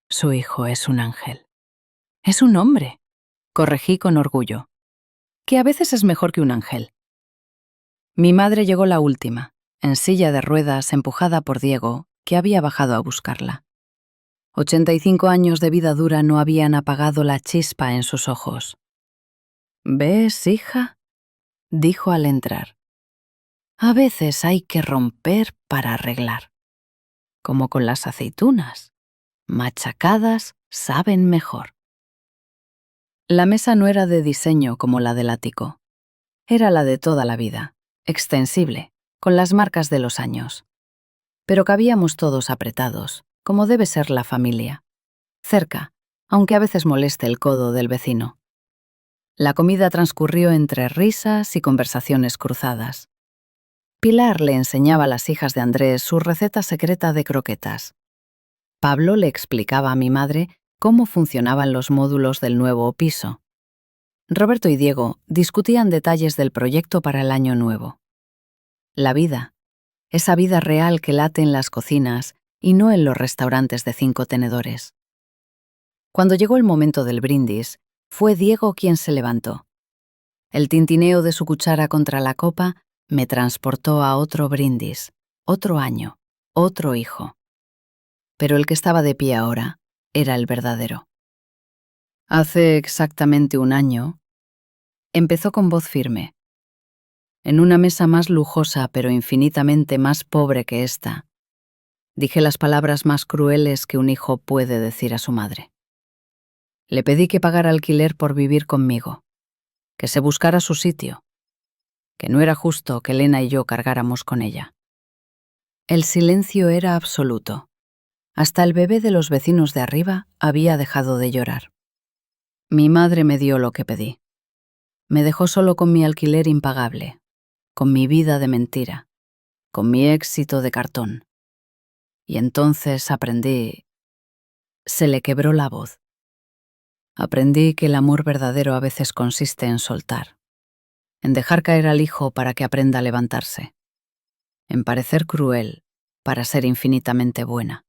Su hijo es un ángel. Es un hombre, corregí con orgullo, que a veces es mejor que un ángel. Mi madre llegó la última, en silla de ruedas empujada por Diego, que había bajado a buscarla. 85 años de vida dura no habían apagado la chispa en sus ojos. ¿Ves, hija?, dijo al entrar. A veces hay que romper para arreglar. Como con las aceitunas. Machacadas saben mejor. La mesa no era de diseño como la del ático. Era la de toda la vida, extensible, con las marcas de los años. Pero cabíamos todos apretados, como debe ser la familia. Cerca, aunque a veces moleste el codo del vecino. La comida transcurrió entre risas y conversaciones cruzadas. Pilar le enseñaba a las hijas de Andrés su receta secreta de croquetas. Pablo le explicaba a mi madre cómo funcionaban los módulos del nuevo piso. Roberto y Diego discutían detalles del proyecto para el año nuevo. La vida, esa vida real que late en las cocinas y no en los restaurantes de 5 tenedores. Cuando llegó el momento del brindis, fue Diego quien se levantó. El tintineo de su cuchara contra la copa me transportó a otro brindis, otro año, otro hijo. Pero el que estaba de pie ahora era el verdadero. Hace exactamente un año, empezó con voz firme. En una mesa más lujosa pero infinitamente más pobre que esta, dije las palabras más crueles que un hijo puede decir a su madre. Le pedí que pagara alquiler por vivir conmigo, que se buscara su sitio. que no era justo que Elena y yo cargáramos con ella. El silencio era absoluto. Hasta el bebé de los vecinos de arriba había dejado de llorar. Mi madre me dio lo que pedí. Me dejó solo con mi alquiler impagable, con mi vida de mentira, con mi éxito de cartón. Y entonces aprendí... Se le quebró la voz. Aprendí que el amor verdadero a veces consiste en soltar, en dejar caer al hijo para que aprenda a levantarse, en parecer cruel para ser infinitamente buena.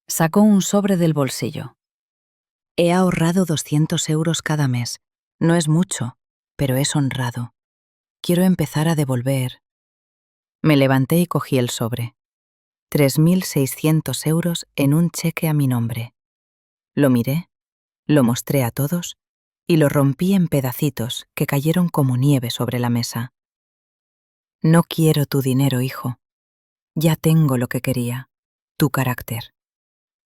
Sacó un sobre del bolsillo. He ahorrado 200 euros cada mes. No es mucho, pero es honrado. Quiero empezar a devolver. Me levanté y cogí el sobre. 3.600 euros en un cheque a mi nombre. Lo miré, lo mostré a todos y lo rompí en pedacitos que cayeron como nieve sobre la mesa. No quiero tu dinero, hijo. Ya tengo lo que quería, tu carácter.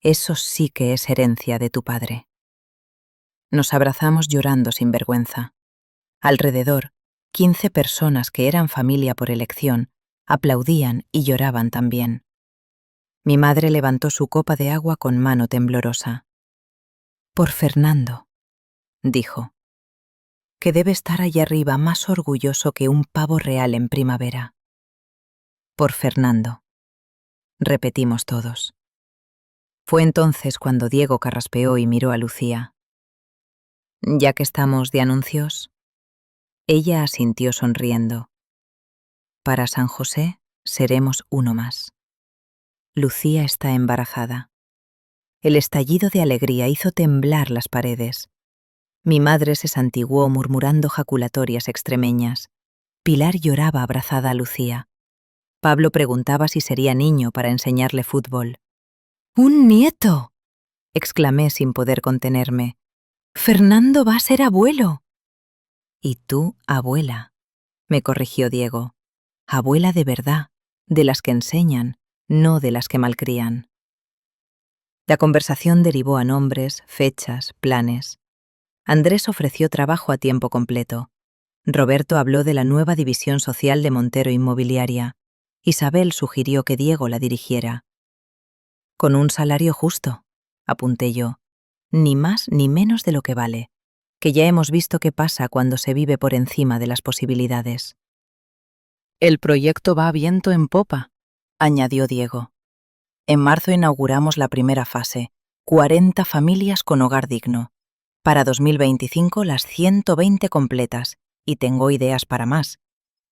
Eso sí que es herencia de tu padre. Nos abrazamos llorando sin vergüenza. Alrededor, 15 personas que eran familia por elección aplaudían y lloraban también. Mi madre levantó su copa de agua con mano temblorosa. Por Fernando, dijo, que debe estar allá arriba más orgulloso que un pavo real en primavera. Por Fernando, repetimos todos. Fue entonces cuando Diego carraspeó y miró a Lucía. Ya que estamos de anuncios, ella asintió sonriendo. Para San José seremos uno más. Lucía está embarazada. El estallido de alegría hizo temblar las paredes. Mi madre se santiguó murmurando jaculatorias extremeñas. Pilar lloraba abrazada a Lucía. Pablo preguntaba si sería niño para enseñarle fútbol. ¡Un nieto!, exclamé sin poder contenerme. ¡Fernando va a ser abuelo! Y tú, abuela, me corrigió Diego. Abuela de verdad, de las que enseñan, no de las que malcrían. La conversación derivó a nombres, fechas, planes. Andrés ofreció trabajo a tiempo completo. Roberto habló de la nueva división social de Montero Inmobiliaria. Isabel sugirió que Diego la dirigiera. Con un salario justo, apunté yo, ni más ni menos de lo que vale, que ya hemos visto qué pasa cuando se vive por encima de las posibilidades. El proyecto va a viento en popa, añadió Diego. En marzo inauguramos la primera fase, 40 familias con hogar digno. Para 2025 las 120 completas, y tengo ideas para más.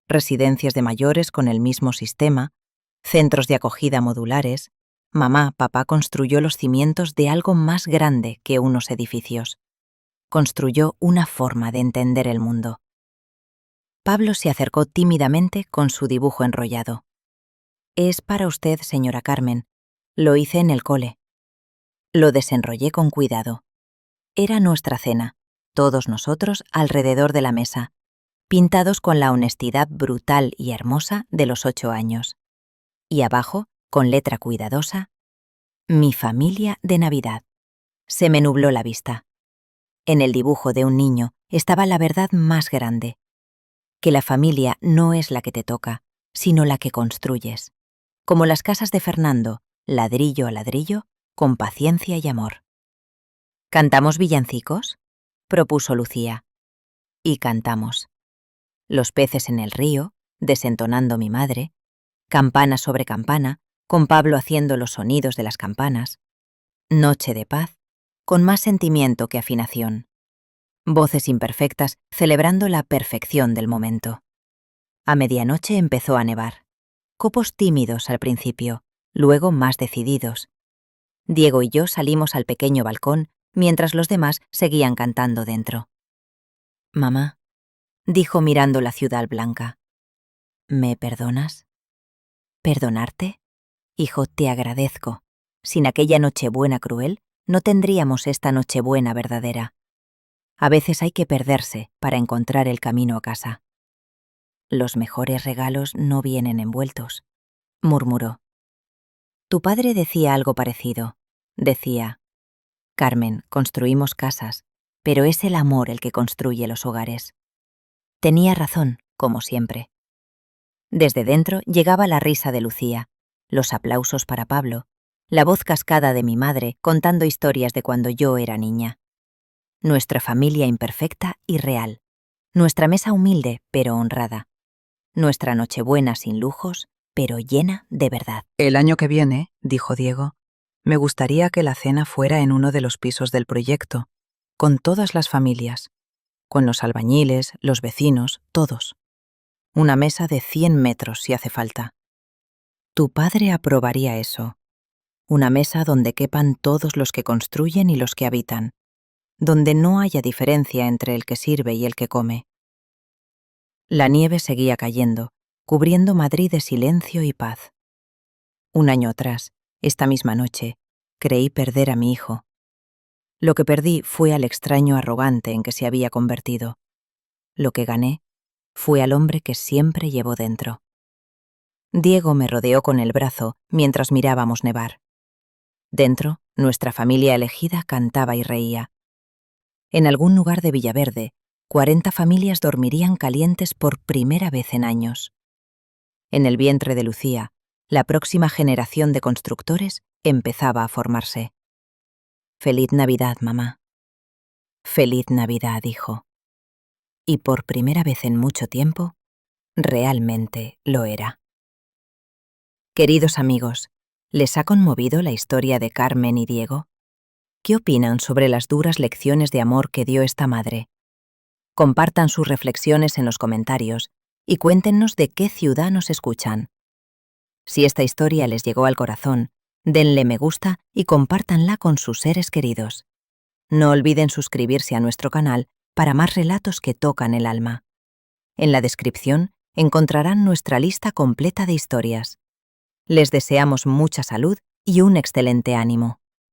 Residencias de mayores con el mismo sistema, centros de acogida modulares. Papá construyó los cimientos de algo más grande que unos edificios. Construyó una forma de entender el mundo. Pablo se acercó tímidamente con su dibujo enrollado. Es para usted, señora Carmen. Lo hice en el cole. Lo desenrollé con cuidado. Era nuestra cena, todos nosotros alrededor de la mesa, pintados con la honestidad brutal y hermosa de los 8 años. Y abajo, con letra cuidadosa, mi familia de Navidad. Se me nubló la vista. En el dibujo de un niño estaba la verdad más grande, que la familia no es la que te toca, sino la que construyes, como las casas de Fernando, ladrillo a ladrillo, con paciencia y amor. ¿Cantamos villancicos?, propuso Lucía. Y cantamos. Los peces en el río, desentonando mi madre, campana sobre campana, con Pablo haciendo los sonidos de las campanas, Noche de paz, con más sentimiento que afinación. Voces imperfectas celebrando la perfección del momento. A medianoche empezó a nevar. Copos tímidos al principio, luego más decididos. Diego y yo salimos al pequeño balcón mientras los demás seguían cantando dentro. Mamá, dijo mirando la ciudad blanca. ¿Me perdonas? ¿Perdonarte? Hijo, te agradezco. Sin aquella Nochebuena cruel, no tendríamos esta Nochebuena verdadera. A veces hay que perderse para encontrar el camino a casa. Los mejores regalos no vienen envueltos, murmuró. Tu padre decía algo parecido. Decía, Carmen, construimos casas, pero es el amor el que construye los hogares. Tenía razón. como siempre. Desde dentro llegaba la risa de Lucía, los aplausos para Pablo, la voz cascada de mi madre contando historias de cuando yo era niña. Nuestra familia imperfecta y real. Nuestra mesa humilde, pero honrada. Nuestra Nochebuena sin lujos, pero llena de verdad. El año que viene, dijo Diego, me gustaría que la cena fuera en uno de los pisos del proyecto, con todas las familias, con los albañiles, los vecinos, todos. Una mesa de 100 metros si hace falta. Tu padre aprobaría eso. Una mesa donde quepan todos los que construyen y los que habitan, donde no haya diferencia entre el que sirve y el que come. La nieve seguía cayendo, cubriendo Madrid de silencio y paz. Un año atrás, esta misma noche, creí perder a mi hijo. Lo que perdí fue al extraño arrogante en que se había convertido. Lo que gané fue al hombre que siempre llevó dentro. Diego me rodeó con el brazo mientras mirábamos nevar. Dentro, nuestra familia elegida cantaba y reía. En algún lugar de Villaverde, 40 familias dormirían calientes por primera vez en años. En el vientre de Lucía, la próxima generación de constructores empezaba a formarse. Feliz Navidad, mamá. Feliz Navidad, hijo. Y por primera vez en mucho tiempo, realmente lo era. Queridos amigos, ¿les ha conmovido la historia de Carmen y Diego? ¿Qué opinan sobre las duras lecciones de amor que dio esta madre? Compartan sus reflexiones en los comentarios y cuéntenos de qué ciudad nos escuchan. Si esta historia les llegó al corazón, denle me gusta y compártanla con sus seres queridos. No olviden suscribirse a nuestro canal para más relatos que tocan el alma. En la descripción encontrarán nuestra lista completa de historias. Les deseamos mucha salud y un excelente ánimo.